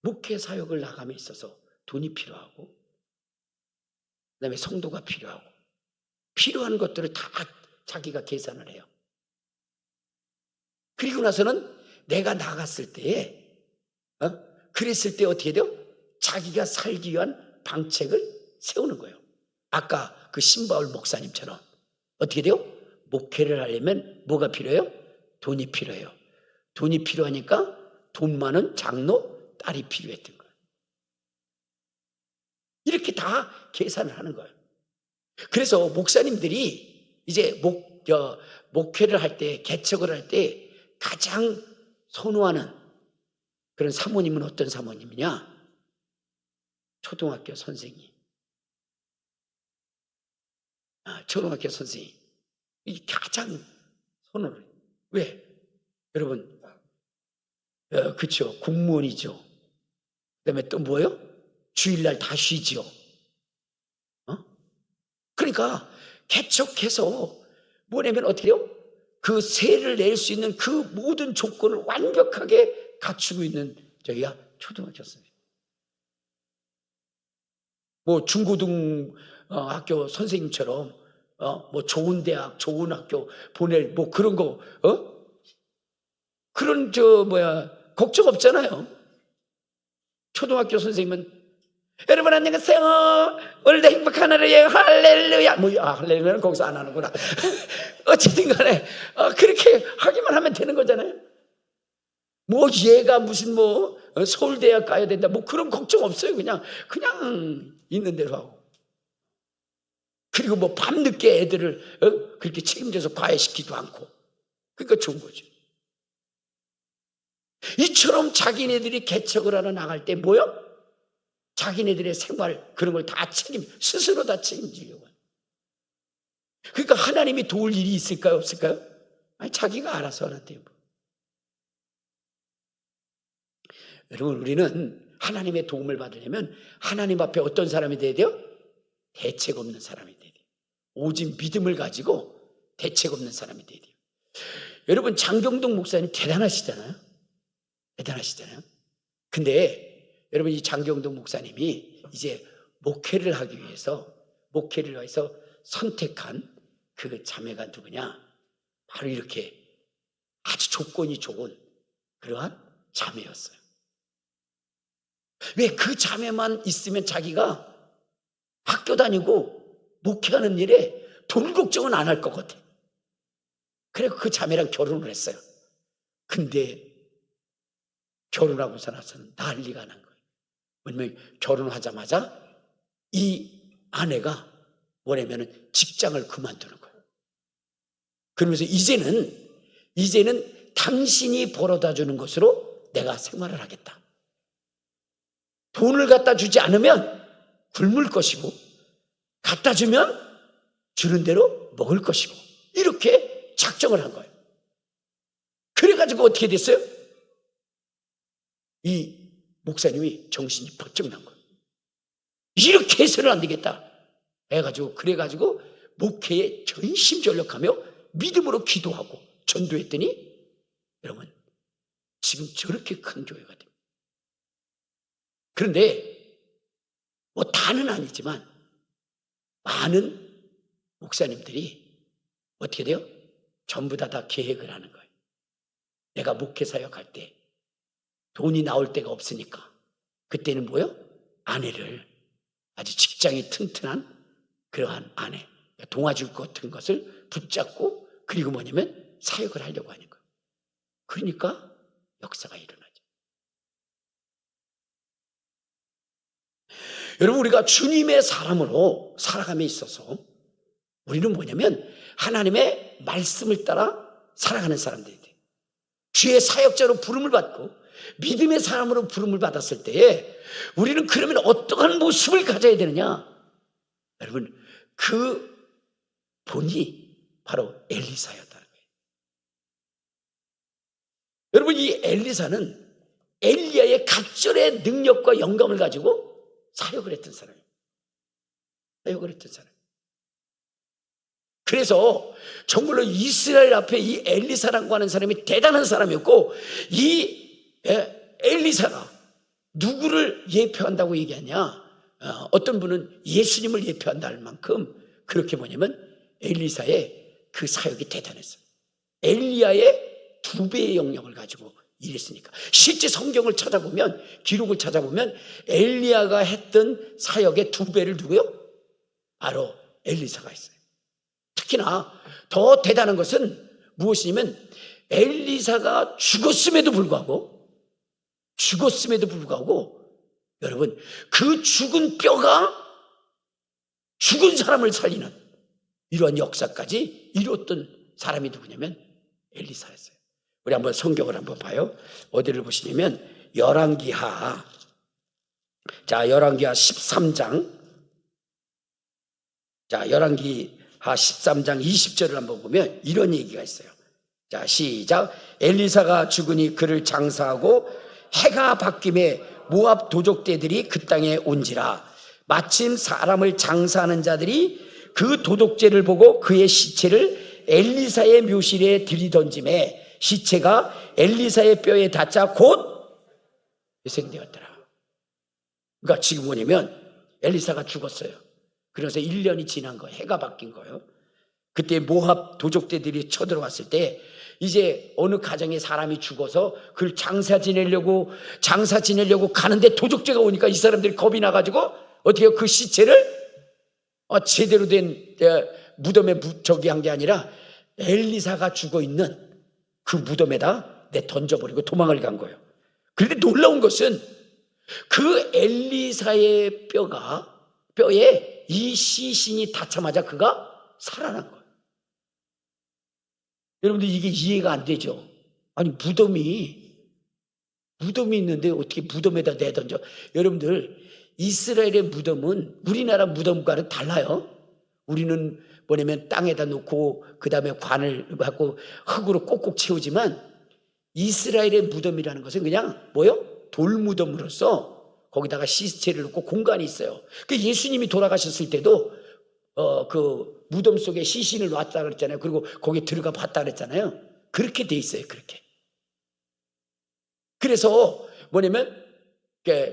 Speaker 1: 목회 사역을 나감에 있어서 돈이 필요하고, 그 다음에 성도가 필요하고, 필요한 것들을 다 자기가 계산을 해요. 그리고 나서는 내가 나갔을 때에 그랬을 때 어떻게 돼요? 자기가 살기 위한 방책을 세우는 거예요. 아까 그 신바울 목사님처럼 어떻게 돼요? 목회를 하려면 뭐가 필요해요? 돈이 필요해요. 돈이 필요하니까 돈 많은 장로 딸이 필요했던 거예요. 이렇게 다 계산을 하는 거예요. 그래서 목사님들이 이제 목회를 할 때, 개척을 할 때 가장 선호하는 그런 사모님은 어떤 사모님이냐? 초등학교 선생님. 초등학교 선생님. 이게 가장 선호를. 왜? 여러분, 그쵸. 공무원이죠. 그 다음에 또 뭐예요? 주일날 다 쉬지요. 그러니까 개척해서 뭐냐면 어떻게 해요? 그 세를 낼 수 있는 그 모든 조건을 완벽하게 갖추고 있는 저기가 초등학교 선생님. 뭐 중고등 학교 선생님처럼 뭐 좋은 대학, 좋은 학교 보낼 뭐 그런 거 그런 걱정 없잖아요. 초등학교 선생님은 여러분 안녕하세요. 오늘도 행복한 하루예요. 할렐루야. 할렐루야는 거기서 안 하는구나. 어쨌든 간에 그렇게 하기만 하면 되는 거잖아요. 뭐 얘가 무슨 서울대학 가야 된다 뭐 그런 걱정 없어요. 그냥 있는 대로 하고. 그리고 뭐 밤늦게 애들을 그렇게 책임져서 과외시키지도 않고. 그러니까 좋은 거죠. 이처럼 자기네들이 개척을 하러 나갈 때 뭐요? 자기네들의 생활 그런 걸 다 스스로 다 책임지려고 해요. 그러니까 하나님이 도울 일이 있을까요? 없을까요? 아니, 자기가 알아서 하는데요. 여러분, 우리는 하나님의 도움을 받으려면 하나님 앞에 어떤 사람이 돼야 돼요? 대책 없는 사람이 돼야 돼요. 오직 믿음을 가지고 대책 없는 사람이 돼야 돼요. 여러분, 장경동 목사님 대단하시잖아요. 근데 여러분, 이 장경동 목사님이 이제 목회를 위해서 선택한 그 자매가 누구냐? 바로 이렇게 아주 조건이 좋은 그러한 자매였어요. 왜 그 자매만 있으면 자기가 학교 다니고 목회하는 일에 돈 걱정은 안 할 것 같아. 그래서 그 자매랑 결혼을 했어요. 근데 결혼하고 나서는 난리가 난 거예요. 왜냐면 결혼하자마자 이 아내가 뭐냐면은 직장을 그만두는 거예요. 그러면서 이제는 당신이 벌어다 주는 것으로 내가 생활을 하겠다. 돈을 갖다 주지 않으면 굶을 것이고 갖다 주면 주는 대로 먹을 것이고 이렇게 작정을 한 거예요. 그래가지고 어떻게 됐어요? 이 목사님이 정신이 번쩍 난 거예요. 이렇게 해서는 안 되겠다 그래가지고 목회에 전심전력하며 믿음으로 기도하고 전도했더니 여러분 지금 저렇게 큰 교회가 됩니다. 그런데 뭐 다는 아니지만 많은 목사님들이 어떻게 돼요? 전부 다 계획을 하는 거예요. 내가 목회 사역할 때 돈이 나올 데가 없으니까 그때는 뭐요? 아내를 아주 직장이 튼튼한 그러한 아내, 동아줄 같은 것을 붙잡고 그리고 뭐냐면 사역을 하려고 하는 거예요. 그러니까 역사가 일어나죠. 여러분, 우리가 주님의 사람으로 살아감에 있어서 우리는 뭐냐면 하나님의 말씀을 따라 살아가는 사람들이 돼요. 주의 사역자로 부름을 받고 믿음의 사람으로 부름을 받았을 때에 우리는 그러면 어떠한 모습을 가져야 되느냐? 여러분, 그 본이 바로 엘리사였다는 거예요. 여러분, 이 엘리사는 엘리야의 갑절의 능력과 영감을 가지고 사역을 했던 사람이에요. 그래서 정말로 이스라엘 앞에 이 엘리사라고 하는 사람이 대단한 사람이었고, 이 엘리사가 누구를 예표한다고 얘기하냐? 어떤 분은 예수님을 예표한다 할 만큼 그렇게 뭐냐면 엘리사의 그 사역이 대단했어요. 엘리야의 2배의 영역을 가지고 일했으니까. 실제 성경을 찾아보면, 기록을 찾아보면 엘리야가 했던 사역의 2배를 누구요? 바로 엘리사가 했어요. 특히나 더 대단한 것은 무엇이냐면 엘리사가 죽었음에도 불구하고 여러분, 그 죽은 뼈가 죽은 사람을 살리는 이러한 역사까지 이뤘던 사람이 누구냐면 엘리사였어요. 우리 한번 성경을 한번 봐요. 어디를 보시냐면 열왕기하 13장. 열왕기하 13장 20절을 한번 보면 이런 얘기가 있어요. 자, 시작. 엘리사가 죽으니 그를 장사하고 해가 바뀜에 모압 도적대들이 그 땅에 온지라. 마침 사람을 장사하는 자들이 그 도둑죄를 보고 그의 시체를 엘리사의 묘실에 들이던짐에 시체가 엘리사의 뼈에 닿자 곧 회생되었더라. 그러니까 지금 뭐냐면 엘리사가 죽었어요. 그래서 1년이 지난 거예요. 해가 바뀐 거예요. 그때 모압 도적대들이 쳐들어왔을 때 이제 어느 가정에 사람이 죽어서 그걸 장사 지내려고 가는데 도적대가 오니까 이 사람들이 겁이 나가지고 어떻게 해요? 그 시체를 제대로 된 무덤에 저기 한 게 아니라 엘리사가 죽어있는 그 무덤에다 던져버리고 도망을 간 거예요. 그런데 놀라운 것은 그 엘리사의 뼈에 이 시신이 닿자마자 그가 살아난 거예요. 여러분들 이게 이해가 안 되죠? 아니 무덤이 있는데 어떻게 무덤에다 내던져? 여러분들 이스라엘의 무덤은 우리나라 무덤과는 달라요. 우리는 뭐냐면 땅에다 놓고 그 다음에 관을 갖고 흙으로 꼭꼭 채우지만 이스라엘의 무덤이라는 것은 그냥 돌무덤으로서 거기다가 시체를 놓고 공간이 있어요. 그 예수님이 돌아가셨을 때도 그 무덤 속에 시신을 놨다 그랬잖아요. 그리고 거기 들어가 봤다 그랬잖아요. 그렇게 돼 있어요. 그렇게. 그래서 뭐냐면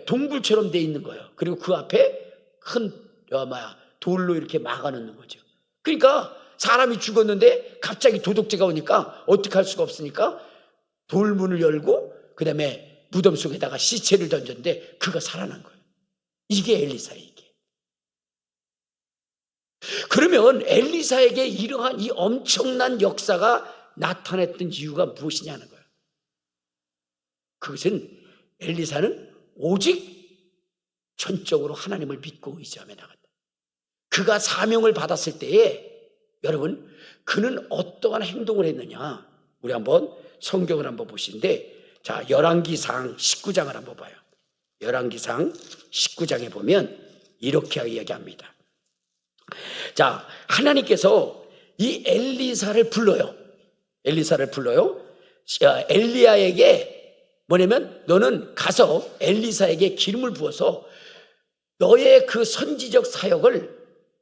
Speaker 1: 동굴처럼 돼 있는 거예요. 그리고 그 앞에 큰 돌로 이렇게 막아놓는 거죠. 그러니까 사람이 죽었는데 갑자기 도둑질가 오니까 어떻게 할 수가 없으니까 돌문을 열고 그 다음에 무덤 속에다가 시체를 던졌는데 그가 살아난 거예요. 이게 엘리사예요. 이게. 그러면 엘리사에게 이러한 이 엄청난 역사가 나타났던 이유가 무엇이냐는 거예요. 그것은 엘리사는 오직 전적으로 하나님을 믿고 의지하며 나간다. 그가 사명을 받았을 때에 여러분 그는 어떠한 행동을 했느냐. 우리 한번 성경을 한번 보시는데 자 열왕기상 19장을 한번 봐요. 열왕기상 19장에 보면 이렇게 이야기합니다. 자 하나님께서 이 엘리사를 불러요. 엘리야에게 뭐냐면 너는 가서 엘리사에게 기름을 부어서 너의 그 선지적 사역을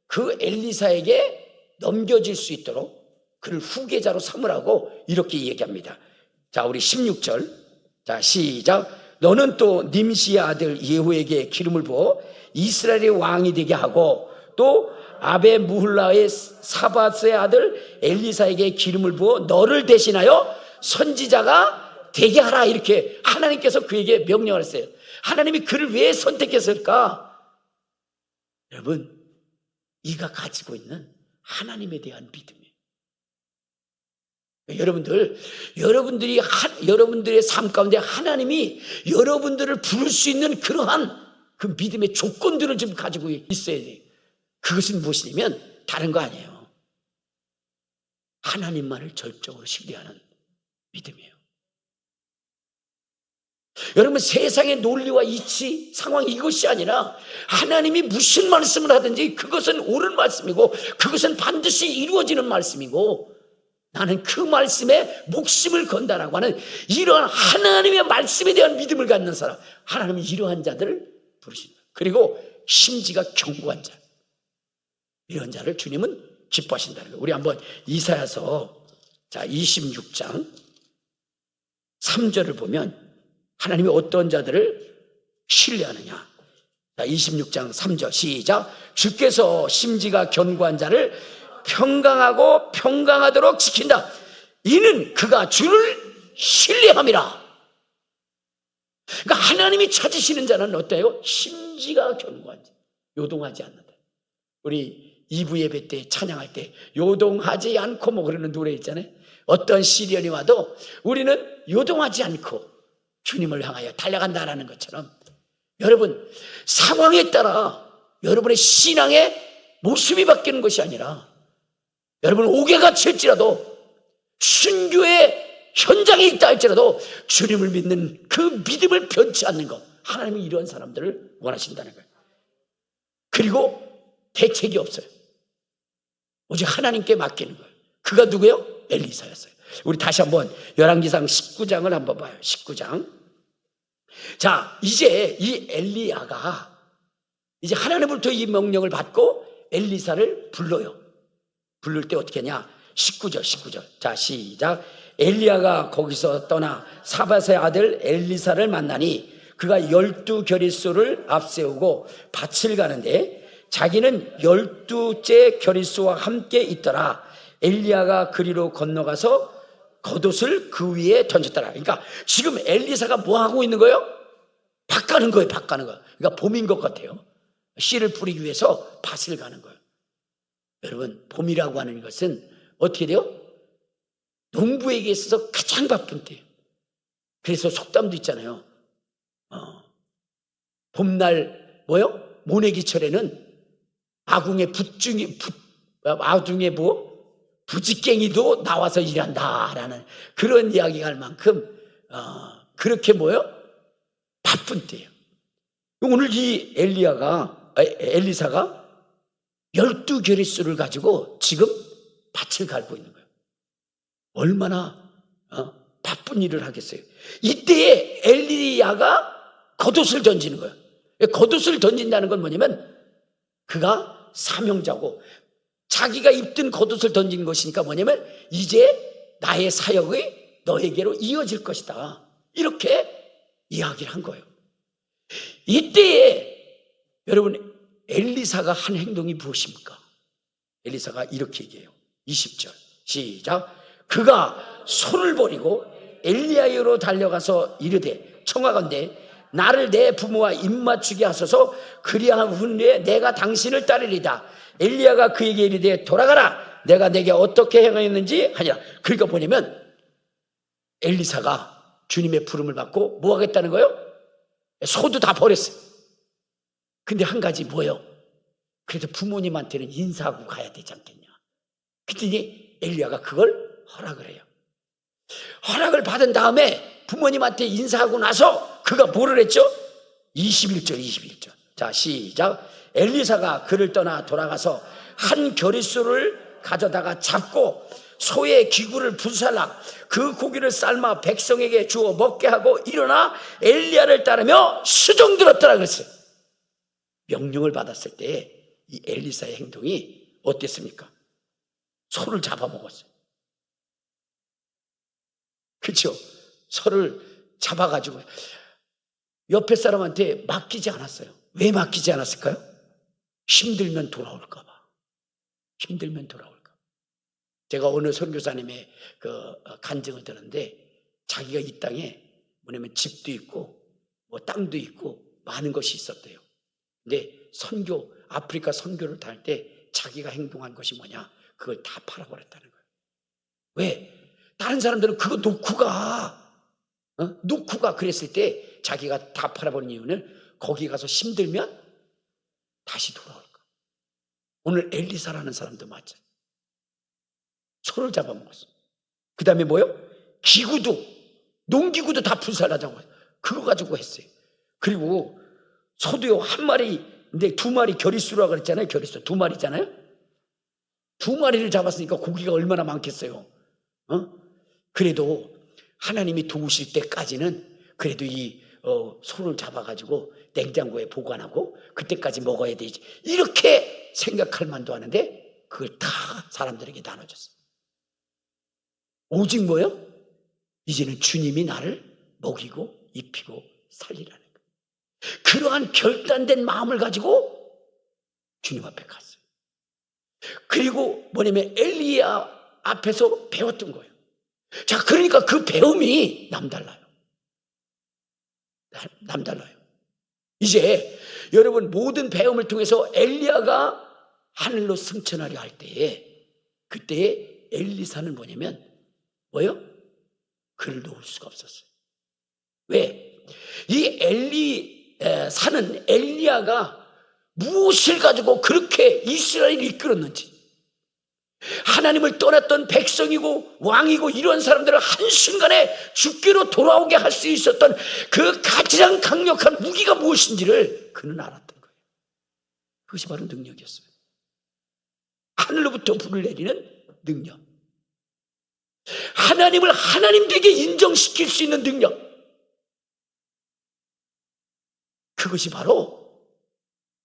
Speaker 1: 그 엘리사에게 넘겨질 수 있도록 그를 후계자로 삼으라고 이렇게 얘기합니다. 자 우리 16절 자 시작. 너는 또 님시의 아들 예후에게 기름을 부어 이스라엘의 왕이 되게 하고 또 아베 무훌라의 사바스의 아들 엘리사에게 기름을 부어 너를 대신하여 선지자가 되게 하라. 이렇게 하나님께서 그에게 명령을 했어요. 하나님이 그를 왜 선택했을까? 여러분 이가 가지고 있는 하나님에 대한 믿음이에요. 여러분들의 삶 가운데 하나님이 여러분들을 부를 수 있는 그러한 그 믿음의 조건들을 좀 가지고 있어야 돼요. 그것은 무엇이냐면 다른 거 아니에요. 하나님만을 절적으로 신뢰하는 믿음이에요. 여러분 세상의 논리와 이치, 상황 이것이 아니라 하나님이 무슨 말씀을 하든지 그것은 옳은 말씀이고 그것은 반드시 이루어지는 말씀이고 나는 그 말씀에 목숨을 건다라고 하는 이러한 하나님의 말씀에 대한 믿음을 갖는 사람, 하나님은 이러한 자들을 부르신다. 그리고 심지가 견고한 자, 이런 자를 주님은 기뻐하신다는 거예요. 우리 한번 이사야서 26장 3절을 보면 하나님이 어떤 자들을 신뢰하느냐. 26장 3절 시작. 주께서 심지가 견고한 자를 평강하고 평강하도록 지킨다. 이는 그가 주를 신뢰함이라. 그러니까 하나님이 찾으시는 자는 어때요? 심지가 견고한 자, 요동하지 않는다. 우리 2부 예배 때 찬양할 때 요동하지 않고 뭐 그러는 노래 있잖아요. 어떤 시련이 와도 우리는 요동하지 않고 주님을 향하여 달려간다라는 것처럼 여러분 상황에 따라 여러분의 신앙의 모습이 바뀌는 것이 아니라 여러분 옥에가 칠지라도 순교의 현장에 있다 할지라도 주님을 믿는 그 믿음을 변치 않는 것, 하나님이 이런 사람들을 원하신다는 거예요. 그리고 대책이 없어요. 오직 하나님께 맡기는 거예요. 그가 누구예요? 엘리사였어요. 우리 다시 한번 열왕기상 19장을 한번 봐요. 19장. 자, 이제 이 엘리야가 이제 하나님으로부터 이 명령을 받고 엘리사를 불러요. 부를 때 어떻게 하냐? 19절. 자, 시작. 엘리야가 거기서 떠나 사밧의 아들 엘리사를 만나니 그가 12겨릿수를 앞세우고 밭을 가는데 자기는 12째 겨릿수와 함께 있더라. 엘리야가 그리로 건너가서 겉옷을 그 위에 던졌더라. 그러니까 지금 엘리사가 뭐 하고 있는 거예요? 밭 가는 거예요. 그러니까 봄인 것 같아요. 씨를 뿌리기 위해서 밭을 가는 거예요. 여러분, 봄이라고 하는 것은 어떻게 돼요? 농부에게 있어서 가장 바쁜 때예요. 그래서 속담도 있잖아요. 봄날 모내기철에는 아궁의 부지깽이도 나와서 일한다라는 그런 이야기가 할 만큼 그렇게 바쁜 때예요. 오늘 이 엘리사가 12겨릿수를 가지고 지금 밭을 갈고 있는 거예요. 얼마나 바쁜 일을 하겠어요. 이때에 엘리야가 겉옷을 던지는 거예요. 겉옷을 던진다는 건 뭐냐면 그가 사명자고 자기가 입던 겉옷을 던진 것이니까 뭐냐면 이제 나의 사역이 너에게로 이어질 것이다. 이렇게 이야기를 한 거예요. 이때에 여러분 엘리사가 한 행동이 무엇입니까? 엘리사가 이렇게 얘기해요. 20절 시작. 그가 손을 버리고 엘리야에게로 달려가서 이르되 청하건대 나를 내 부모와 입맞추게 하소서. 그리한 후에 내가 당신을 따르리다. 엘리야가 그에게 이르되 돌아가라. 내가 내게 어떻게 행하였는지 하니라. 그러니까 뭐냐면 엘리사가 주님의 부름을 받고 뭐 하겠다는 거예요? 소도 다 버렸어요. 근데 한 가지 뭐예요? 그래도 부모님한테는 인사하고 가야 되지 않겠냐. 그랬더니 엘리야가 그걸 허락을 해요. 허락을 받은 다음에 부모님한테 인사하고 나서 그가 뭐를 했죠? 21절. 자, 시작. 엘리사가 그를 떠나 돌아가서 한 겨릿수를 가져다가 잡고 소의 기구를 불살라 그 고기를 삶아 백성에게 주어 먹게 하고 일어나 엘리야를 따르며 수종 들었더라 그랬어요. 명령을 받았을 때 이 엘리사의 행동이 어땠습니까? 소를 잡아먹었어요. 그렇죠? 소를 잡아가지고 옆에 사람한테 맡기지 않았어요. 왜 맡기지 않았을까요? 힘들면 돌아올까 봐. 제가 어느 선교사님의 그 간증을 들었는데 자기가 이 땅에 뭐냐면 집도 있고 땅도 있고 많은 것이 있었대요. 근데 아프리카 선교를 다닐 때 자기가 행동한 것이 뭐냐? 그걸 다 팔아버렸다는 거예요. 왜? 다른 사람들은 그거 놓고 가 그랬을 때 자기가 다 팔아버린 이유는 거기 가서 힘들면 다시 돌아올까. 오늘 엘리사라는 사람도 맞아요. 소를 잡아먹었어. 그 다음에 농기구도 다 불살라자고 그거 가지고 했어요. 그리고 소도요 한 마리, 근데 두 마리 겨릿수라고 그랬잖아요. 겨릿수 두 마리잖아요. 두 마리를 잡았으니까 고기가 얼마나 많겠어요. 그래도 하나님이 도우실 때까지는 그래도 이 소를 잡아가지고 냉장고에 보관하고 그때까지 먹어야 되지. 이렇게 생각할 만도 하는데 그걸 다 사람들에게 나눠줬어요. 오직 이제는 주님이 나를 먹이고 입히고 살리라는 거예요. 그러한 결단된 마음을 가지고 주님 앞에 갔어요. 그리고 엘리야 앞에서 배웠던 거예요. 자, 그러니까 그 배움이 남달라요. 이제 여러분 모든 배움을 통해서 엘리야가 하늘로 승천하려 할 때에 그때에 엘리사는 그를 놓을 수가 없었어요. 왜? 이 엘리사는 엘리야가 무엇을 가지고 그렇게 이스라엘을 이끌었는지, 하나님을 떠났던 백성이고 왕이고 이런 사람들을 한순간에 죽기로 돌아오게 할 수 있었던 그 가장 강력한 무기가 무엇인지를 그는 알았던 거예요. 그것이 바로 능력이었어요. 하늘로부터 불을 내리는 능력, 하나님을 하나님 되게 인정시킬 수 있는 능력, 그것이 바로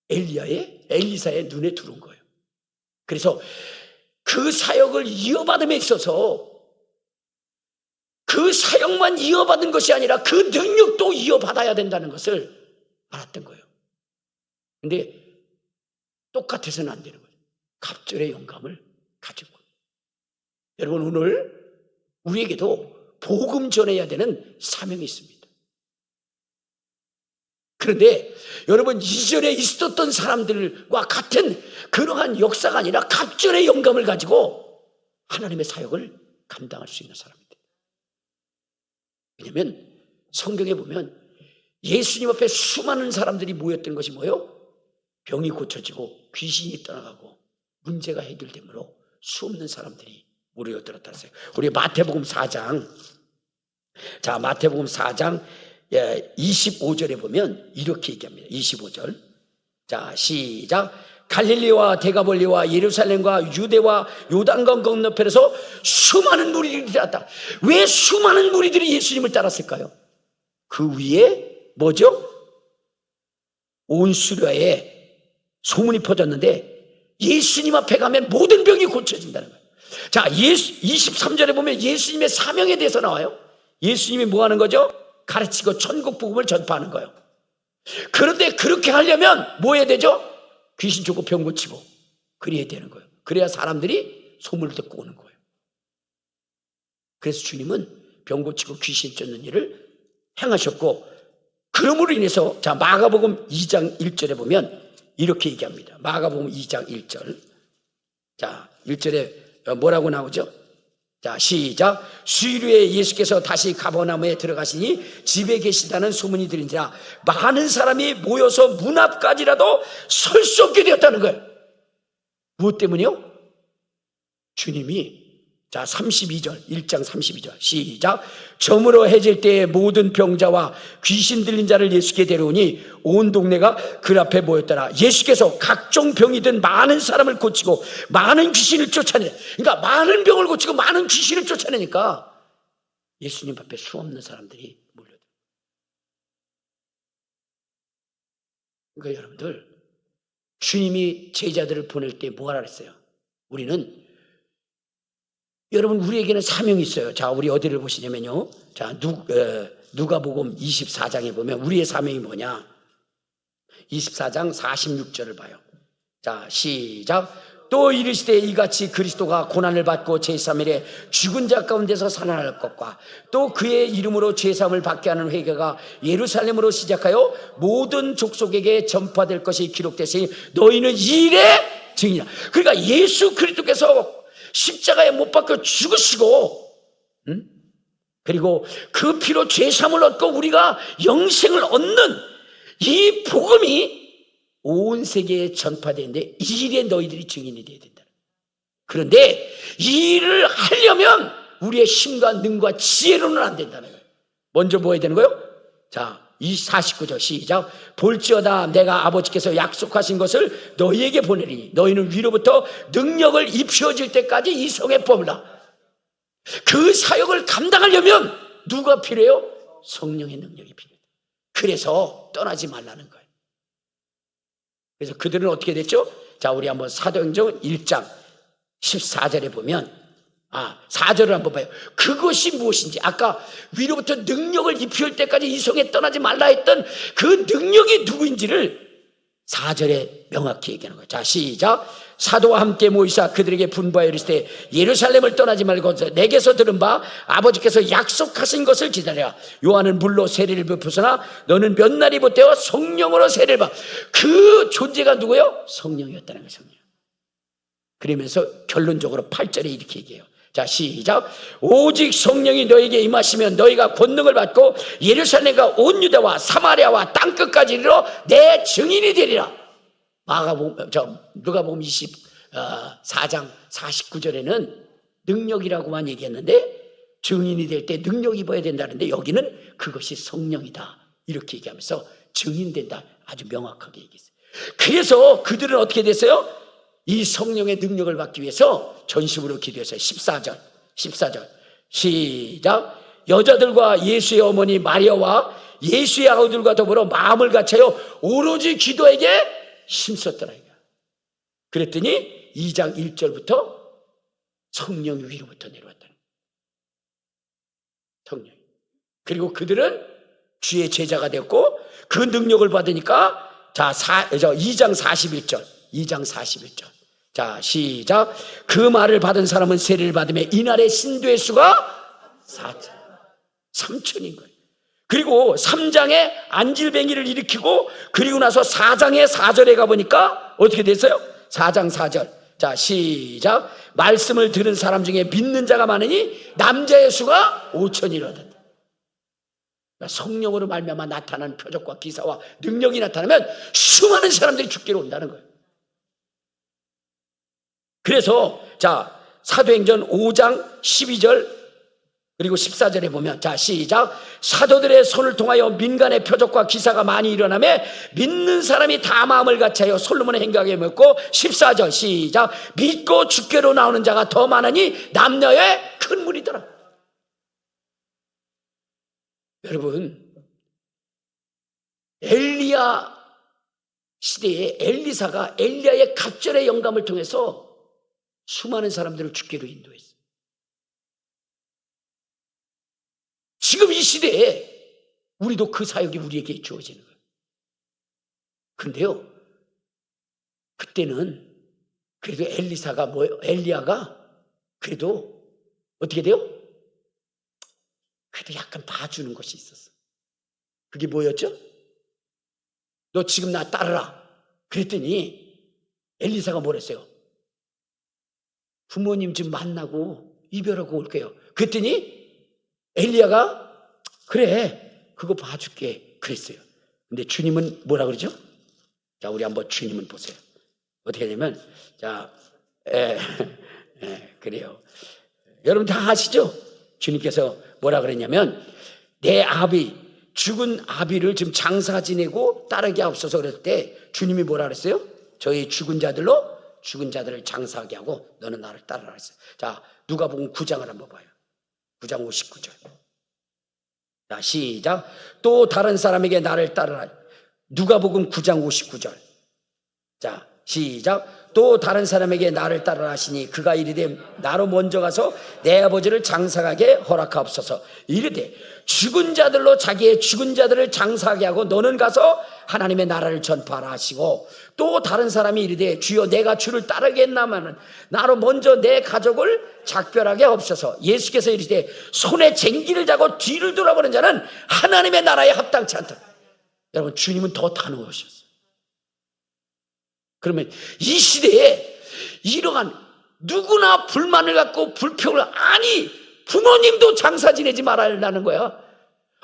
Speaker 1: 엘리사의 눈에 들어온 거예요. 그래서 그 사역을 이어받음에 있어서 그 사역만 이어받은 것이 아니라 그 능력도 이어받아야 된다는 것을 알았던 거예요. 근데 똑같아서는 안 되는 거예요. 갑절의 영감을 가지고. 여러분, 오늘 우리에게도 복음 전해야 되는 사명이 있습니다. 그런데 여러분, 이전에 있었던 사람들과 같은 그러한 역사가 아니라 갑절의 영감을 가지고 하나님의 사역을 감당할 수 있는 사람입니다. 왜냐하면 성경에 보면 예수님 앞에 수많은 사람들이 모였던 것이 뭐예요? 병이 고쳐지고 귀신이 떠나가고 문제가 해결되므로 수없는 사람들이 모여들었다 했어요. 우리 마태복음 4장, 자, 마태복음 4장 25절에 보면 이렇게 얘기합니다. 25절. 자, 시작. 갈릴리와 데가볼리와 예루살렘과 유대와 요단강 건너편에서 수많은 무리들이 따랐다. 왜 수많은 무리들이 예수님을 따랐을까요? 그 위에 뭐죠? 온 수려에 소문이 퍼졌는데 예수님 앞에 가면 모든 병이 고쳐진다는 거예요. 자, 23절에 보면 예수님의 사명에 대해서 나와요. 예수님이 뭐 하는 거죠? 가르치고 천국 복음을 전파하는 거예요. 그런데 그렇게 하려면 뭐 해야 되죠? 귀신 쫓고 병 고치고 그래야 되는 거예요. 그래야 사람들이 소문을 듣고 오는 거예요. 그래서 주님은 병 고치고 귀신 쫓는 일을 행하셨고, 그러므로 인해서 자, 마가복음 2장 1절에 보면 이렇게 얘기합니다. 마가복음 2장 1절. 자, 1절에 뭐라고 나오죠? 자, 시작. 수요일에 예수께서 다시 가버나움에 들어가시니 집에 계시다는 소문이 들린지라 많은 사람이 모여서 문 앞까지라도 설 수 없게 되었다는 거예요. 무엇 때문이요? 주님이, 자, 32절, 1장 32절 시작. 저물어 해질 때에 모든 병자와 귀신 들린 자를 예수께 데려오니 온 동네가 그 앞에 모였더라. 예수께서 각종 병이 든 많은 사람을 고치고 많은 귀신을 쫓아내. 그러니까 많은 병을 고치고 많은 귀신을 쫓아내니까 예수님 앞에 수없는 사람들이 몰려들어요. 그러니까 여러분들, 주님이 제자들을 보낼 때 뭐하라 그랬어요? 여러분, 우리에게는 사명이 있어요. 자, 우리 어디를 보시냐면요. 자, 누가복음 24장에 보면 우리의 사명이 뭐냐? 24장 46절을 봐요. 자, 시작. 또 이르시되 이같이 그리스도가 고난을 받고 제3일에 죽은 자 가운데서 살아날 것과 또 그의 이름으로 죄사함을 받게 하는 회개가 예루살렘으로 시작하여 모든 족속에게 전파될 것이 기록되으니 너희는 이 일의 증인이라. 그러니까 예수 그리스도께서 십자가에 못 박혀 죽으시고, 그리고 그 피로 죄사함을 얻고 우리가 영생을 얻는 이 복음이 온 세계에 전파되는데 이 일에 너희들이 증인이 되어야 된다. 그런데 이 일을 하려면 우리의 힘과 능과 지혜로는 안 된다는 거예요. 먼저 뭐 해야 되는 거예요? 자, 49절 시작. 볼지어다 내가 아버지께서 약속하신 것을 너희에게 보내리니 너희는 위로부터 능력을 입혀질 때까지 이 성에 머물라. 그 사역을 감당하려면 누가 필요해요? 성령의 능력이 필요해요. 그래서 떠나지 말라는 거예요. 그래서 그들은 어떻게 됐죠? 자, 우리 한번 사도행전 1장 14절에 보면 4절을 한번 봐요. 그것이 무엇인지, 아까 위로부터 능력을 입힐 때까지 이 성에 떠나지 말라 했던 그 능력이 누구인지를 4절에 명확히 얘기하는 거예요. 자, 시작. 사도와 함께 모이사 그들에게 분부하여 이르시되 예루살렘을 떠나지 말고 내게서 들은 바 아버지께서 약속하신 것을 기다려라. 요한은 물로 세례를 베푸으나 너는 몇 날이 못되어 성령으로 세례를 받아. 그 존재가 누구예요? 성령이었다는 거예요. 성령. 그러면서 결론적으로 8절에 이렇게 얘기해요. 자, 시작. 오직 성령이 너에게 임하시면 너희가 권능을 받고 예루살렘과 온 유다와 사마리아와 땅끝까지 이르러 내 증인이 되리라. 누가복음 24장 49절에는 능력이라고만 얘기했는데 증인이 될 때 능력이 입어야 된다는데 여기는 그것이 성령이다 이렇게 얘기하면서 증인된다 아주 명확하게 얘기했어요. 그래서 그들은 어떻게 됐어요? 이 성령의 능력을 받기 위해서 전심으로 기도했어요. 14절 시작. 여자들과 예수의 어머니 마리아와 예수의 아우들과 더불어 마음을 같이하여 오로지 기도에게 힘썼더라. 그랬더니 2장 1절부터 성령이 위로부터 내려왔다는 거예요. 성령. 그리고 그들은 주의 제자가 되었고 그 능력을 받으니까 자 2장 41절 2장 41절 자 시작. 그 말을 받은 사람은 세례를 받으며 이날의 신도의 수가 3천인 거예요. 그리고 3장에 안질뱅이를 일으키고 그리고 나서 4장의 4절에 가보니까 어떻게 됐어요? 4장 4절 자 시작. 말씀을 들은 사람 중에 믿는 자가 많으니 남자의 수가 5천이로다. 성령으로 말미암아 나타나는 표적과 기사와 능력이 나타나면 수많은 사람들이 죽기로 온다는 거예요. 그래서 자 사도행전 5장 12절 그리고 14절에 보면 자 시작. 사도들의 손을 통하여 민간의 표적과 기사가 많이 일어나며 믿는 사람이 다 마음을 같이하여 솔로몬의 행각에 묻고 14절 시작. 믿고 주께로 나오는 자가 더 많으니 남녀의 큰 무리더라. 여러분 엘리야 시대에 엘리사가 엘리야의 갑절의 영감을 통해서 수많은 사람들을 주께로 인도했어요. 지금 이 시대에 우리도 그 사역이 우리에게 주어지는 거예요. 근데요 그때는 그래도 엘리야가 그래도 어떻게 돼요? 그래도 약간 봐주는 것이 있었어. 그게 뭐였죠? 너 지금 나 따르라. 그랬더니 엘리사가 뭐랬어요? 부모님 좀 만나고 이별하고 올게요. 그랬더니 엘리야가 그래 그거 봐줄게 그랬어요. 근데 주님은 뭐라 그러죠? 자 우리 한번 주님은 보세요. 어떻게 하냐면 자 그래요. 여러분 다 아시죠? 주님께서 뭐라 그랬냐면 내 죽은 아비를 지금 장사 지내고 따르게 하옵소서 그럴 때 주님이 뭐라 그랬어요? 저희 죽은 자들을 장사하게 하고 너는 나를 따르라 했어요. 자 누가복음 9장을 한번 봐요. 9장 59절 자 시작. 또 다른 사람에게 나를 따르라. 누가복음 9장 59절 자 시작. 또 다른 사람에게 나를 따르라 하시니 그가 이르되 나로 먼저 가서 내 아버지를 장사하게 허락하옵소서. 이르되 죽은 자들로 자기의 죽은 자들을 장사하게 하고 너는 가서 하나님의 나라를 전파하라 하시고 또 다른 사람이 이르되 주여 내가 주를 따르겠나마는 나로 먼저 내 가족을 작별하게 하옵소서. 예수께서 이르되 손에 쟁기를 잡고 뒤를 돌아보는 자는 하나님의 나라에 합당치 않다. 여러분 주님은 더 단호하셨어요. 그러면 이 시대에 이러한 누구나 불만을 갖고 불평을 아니 부모님도 장사 지내지 말라는 거야.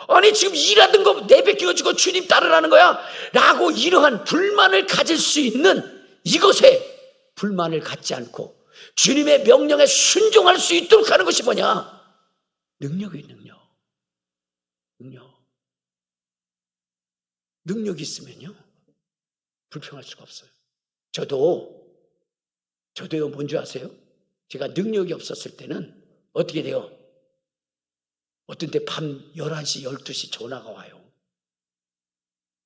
Speaker 1: 아니 지금 일하던 거 내베끼워주고 주님 따르라는 거야 라고 이러한 불만을 가질 수 있는 이것에 불만을 갖지 않고 주님의 명령에 순종할 수 있도록 하는 것이 뭐냐? 능력이 능력이 있으면요 불평할 수가 없어요. 저도요 뭔지 아세요? 제가 능력이 없었을 때는 어떻게 돼요? 어떤 때 밤 11시 12시 전화가 와요.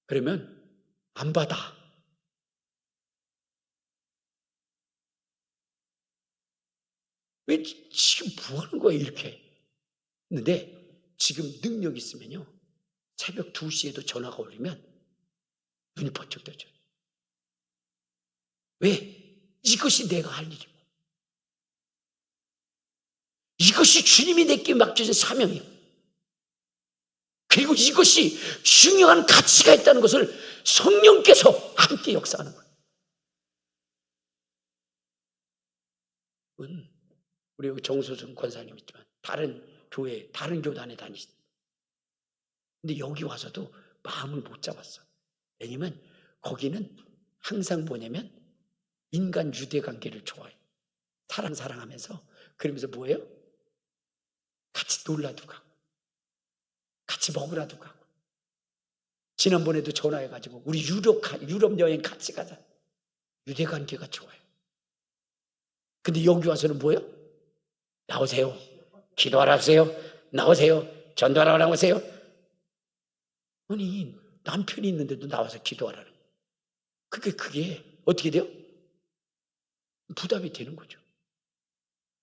Speaker 1: 그러면 안 받아. 왜 지금 뭐 하는 거야 이렇게 했는데 지금 능력이 있으면요 새벽 2시에도 전화가 올리면 눈이 번쩍 떠져요. 왜? 이것이 내가 할 일이고 이것이 주님이 내게 맡겨진 사명이에요. 그리고 이것이 중요한 가치가 있다는 것을 성령께서 함께 역사하는 거예요. 우리 여기 정수승 권사님 있지만 다른 교회, 다른 교단에 다니시죠. 근데 여기 와서도 마음을 못 잡았어. 왜냐면 거기는 항상 뭐냐면 인간 유대 관계를 좋아해요. 사랑하면서 그러면서 뭐예요? 같이 놀라도 가고 같이 먹으라도 가고 지난번에도 전화해가지고 우리 유럽 여행 같이 가자. 유대 관계가 좋아요. 근데 여기 와서는 뭐예요? 나오세요. 기도하라 하세요. 나오세요. 전도하라 나오세요. 아니 남편이 있는데도 나와서 기도하라는 거예요. 그게 어떻게 돼요? 부담이 되는 거죠.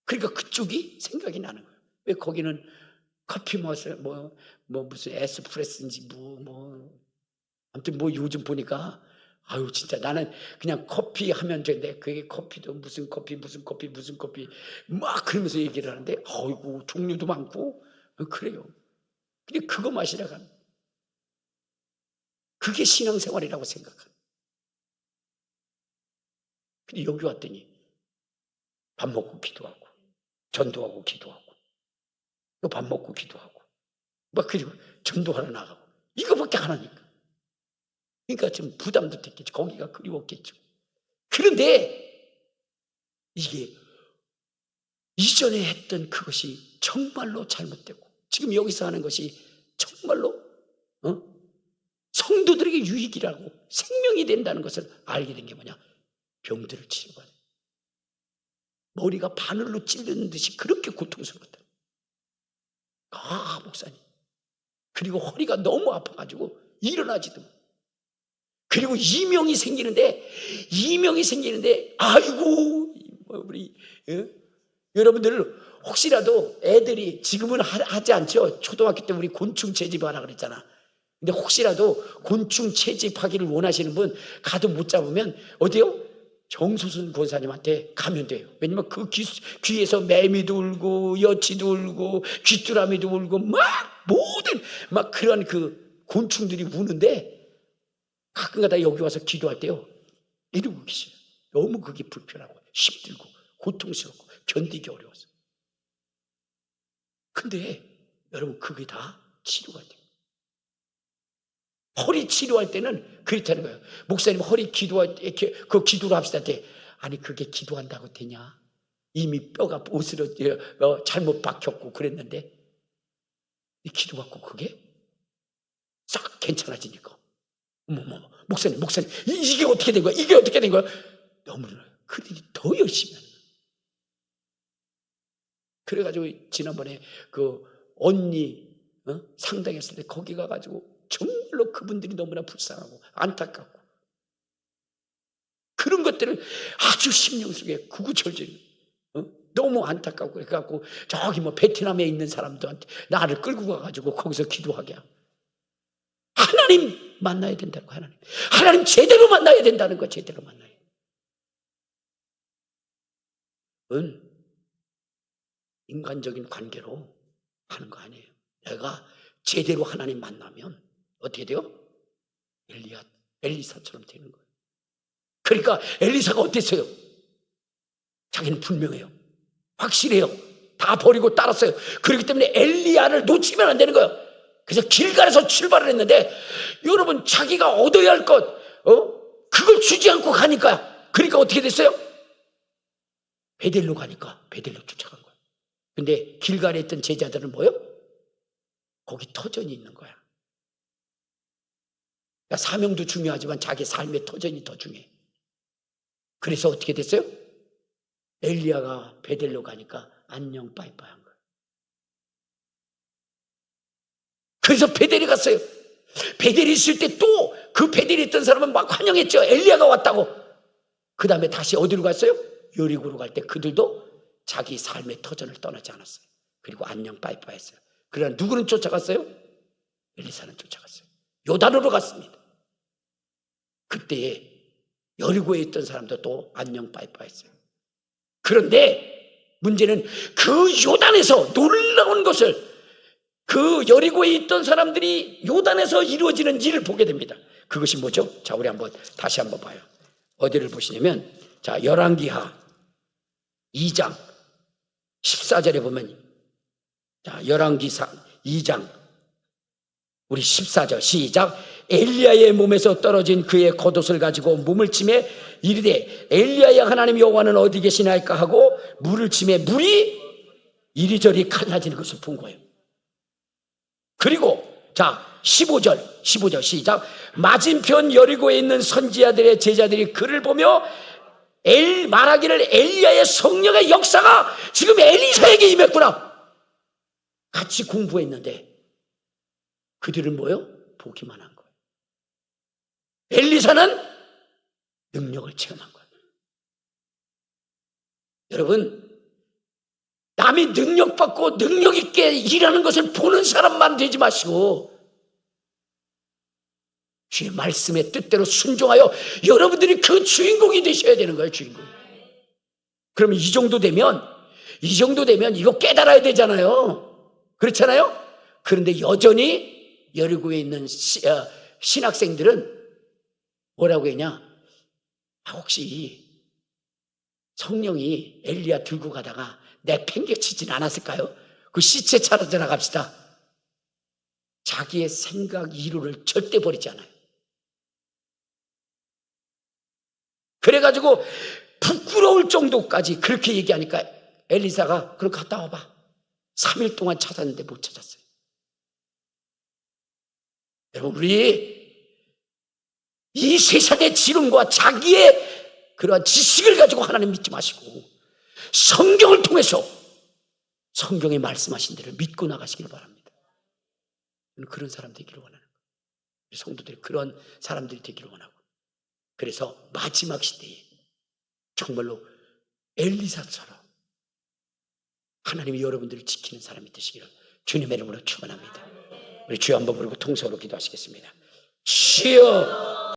Speaker 1: 그러니까 그쪽이 생각이 나는 거예요. 왜 거기는 커피 맛을 무슨 에스프레소인지 아무튼 요즘 보니까 아유 진짜 나는 그냥 커피 하면 되는데 그게 커피도 무슨 커피 막 그러면서 얘기를 하는데 아이고 종류도 많고 그래요. 근데 그거 마시라고 하는 그게 신앙생활이라고 생각하는. 근데 여기 왔더니 밥 먹고 기도하고 전도하고 기도하고 또 밥 먹고 기도하고 막 그리고 전도하러 나가고 이거밖에 안 하니까. 그러니까 좀 부담도 됐겠죠. 거기가 그리웠겠죠. 그런데 이게 이전에 했던 그것이 정말로 잘못되고 지금 여기서 하는 것이 정말로 성도들에게 유익이라고 생명이 된다는 것을 알게 된 게 뭐냐? 병들을 치료받아요. 머리가 바늘로 찌르는 듯이 그렇게 고통스러웠다. 목사님. 그리고 허리가 너무 아파가지고 일어나지도 못해요. 그리고 이명이 생기는데 아이고 우리 여러분들 혹시라도 애들이 지금은 하지 않죠. 초등학교 때 우리 곤충 채집하라 그랬잖아. 근데 혹시라도 곤충 채집하기를 원하시는 분 가도 못 잡으면 어때요? 정소순 권사님한테 가면 돼요. 왜냐면 그 귀에서 매미도 울고 여치도 울고 귀뚜라미도 울고 모든 그런 그 곤충들이 우는데 가끔가다 여기 와서 기도할 때요 이러고 계셔요. 너무 그게 불편하고 힘들고 고통스럽고 견디기 어려워서. 근데 여러분 그게 다 치료가 돼요. 허리 치료할 때는 그렇다는 거예요. 목사님 허리 그 기도를 합시다 때 아니 그게 기도한다고 되냐? 이미 뼈가 잘못 박혔고 그랬는데 이 기도받고 그게 싹 괜찮아지니까 목사님 이게 어떻게 된 거야? 이게 어떻게 된 거야? 너무 그들이 더 열심히 하는 거예요. 그래가지고 지난번에 그 언니 상당했을 때 거기 가가지고 정말로 그분들이 너무나 불쌍하고 안타깝고 그런 것들을 아주 심령 속에 구구절절 너무 안타깝고 그래갖고 저기 베트남에 있는 사람들한테 나를 끌고 가가지고 거기서 기도하게 하고 하나님 만나야 된다는 거. 하나님 제대로 만나야 된다는 거. 제대로 만나야 돼. 인간적인 관계로 하는 거 아니에요. 내가 제대로 하나님 만나면 어떻게 돼요? 엘리사처럼 되는 거예요. 그러니까 엘리사가 어땠어요? 자기는 분명해요. 확실해요. 다 버리고 따랐어요. 그렇기 때문에 엘리야를 놓치면 안 되는 거예요. 그래서 길갈에서 출발을 했는데 여러분 자기가 얻어야 할 것 그걸 주지 않고 가니까 그러니까 어떻게 됐어요? 베델로 가니까 베델로 쫓아간 거예요. 근데 길갈에 있던 제자들은 뭐예요? 거기 터전이 있는 거야. 그러니까 사명도 중요하지만 자기 삶의 터전이 더 중요해. 그래서 어떻게 됐어요? 엘리야가 베델로 가니까 안녕 빠이빠이 한 거예요. 그래서 베델에 갔어요. 베델에 있을 때 또 그 베델에 있던 사람은 막 환영했죠. 엘리야가 왔다고. 그 다음에 다시 어디로 갔어요? 여리고로 갈 때 그들도 자기 삶의 터전을 떠나지 않았어요. 그리고 안녕 빠이빠이 했어요. 그러나 누구는 쫓아갔어요? 엘리사는 쫓아갔어요. 요단으로 갔습니다. 그때에 여리고에 있던 사람도 또 안녕 빠이빠이 했어요. 그런데 문제는 그 요단에서 놀라운 것을 그 여리고에 있던 사람들이 요단에서 이루어지는 일을 보게 됩니다. 그것이 뭐죠? 자, 우리 다시 한번 봐요. 어디를 보시냐면, 자, 열왕기하 2장 14절에 보면, 자, 열왕기하 2장 우리 14절 시작. 엘리야의 몸에서 떨어진 그의 겉옷을 가지고 몸을 치매 이르되 엘리야의 하나님 여호와는 어디 계시나이까 하고 물을 치매 물이 이리저리 갈라지는 것을 본 거예요. 그리고 자 15절 시작. 맞은편 여리고에 있는 선지자들의 제자들이 그를 보며 말하기를 엘리야의 성령의 역사가 지금 엘리사에게 임했구나. 같이 공부했는데 그들은 뭐요? 보기만 한 거예요. 엘리사는 능력을 체험한 거예요. 여러분 남이 능력받고 능력 있게 일하는 것을 보는 사람만 되지 마시고 주의 말씀의 뜻대로 순종하여 여러분들이 그 주인공이 되셔야 되는 거예요. 주인공. 그러면 이 정도 되면 이거 깨달아야 되잖아요. 그렇잖아요. 그런데 여전히 여리고에 있는 신학생들은 뭐라고 했냐? 혹시 성령이 엘리야 들고 가다가 내팽개치진 않았을까요? 그 시체 찾아서 나갑시다. 자기의 생각 이루를 절대 버리지 않아요. 그래가지고 부끄러울 정도까지 그렇게 얘기하니까 엘리사가 그럼 갔다 와봐. 3일 동안 찾았는데 못 찾았어요. 여러분, 우리 이 세상의 지론과 자기의 그러한 지식을 가지고 하나님 믿지 마시고 성경을 통해서 성경에 말씀하신 대로 믿고 나가시기를 바랍니다. 저는 그런 사람 되기를 원하는 거예요. 성도들이 그런 사람들이 되기를 원하고, 그래서 마지막 시대에 정말로 엘리사처럼 하나님이 여러분들을 지키는 사람이 되시기를 주님의 이름으로 축원합니다. 우리 주여 한번 부르고 통성으로 기도하시겠습니다. 주여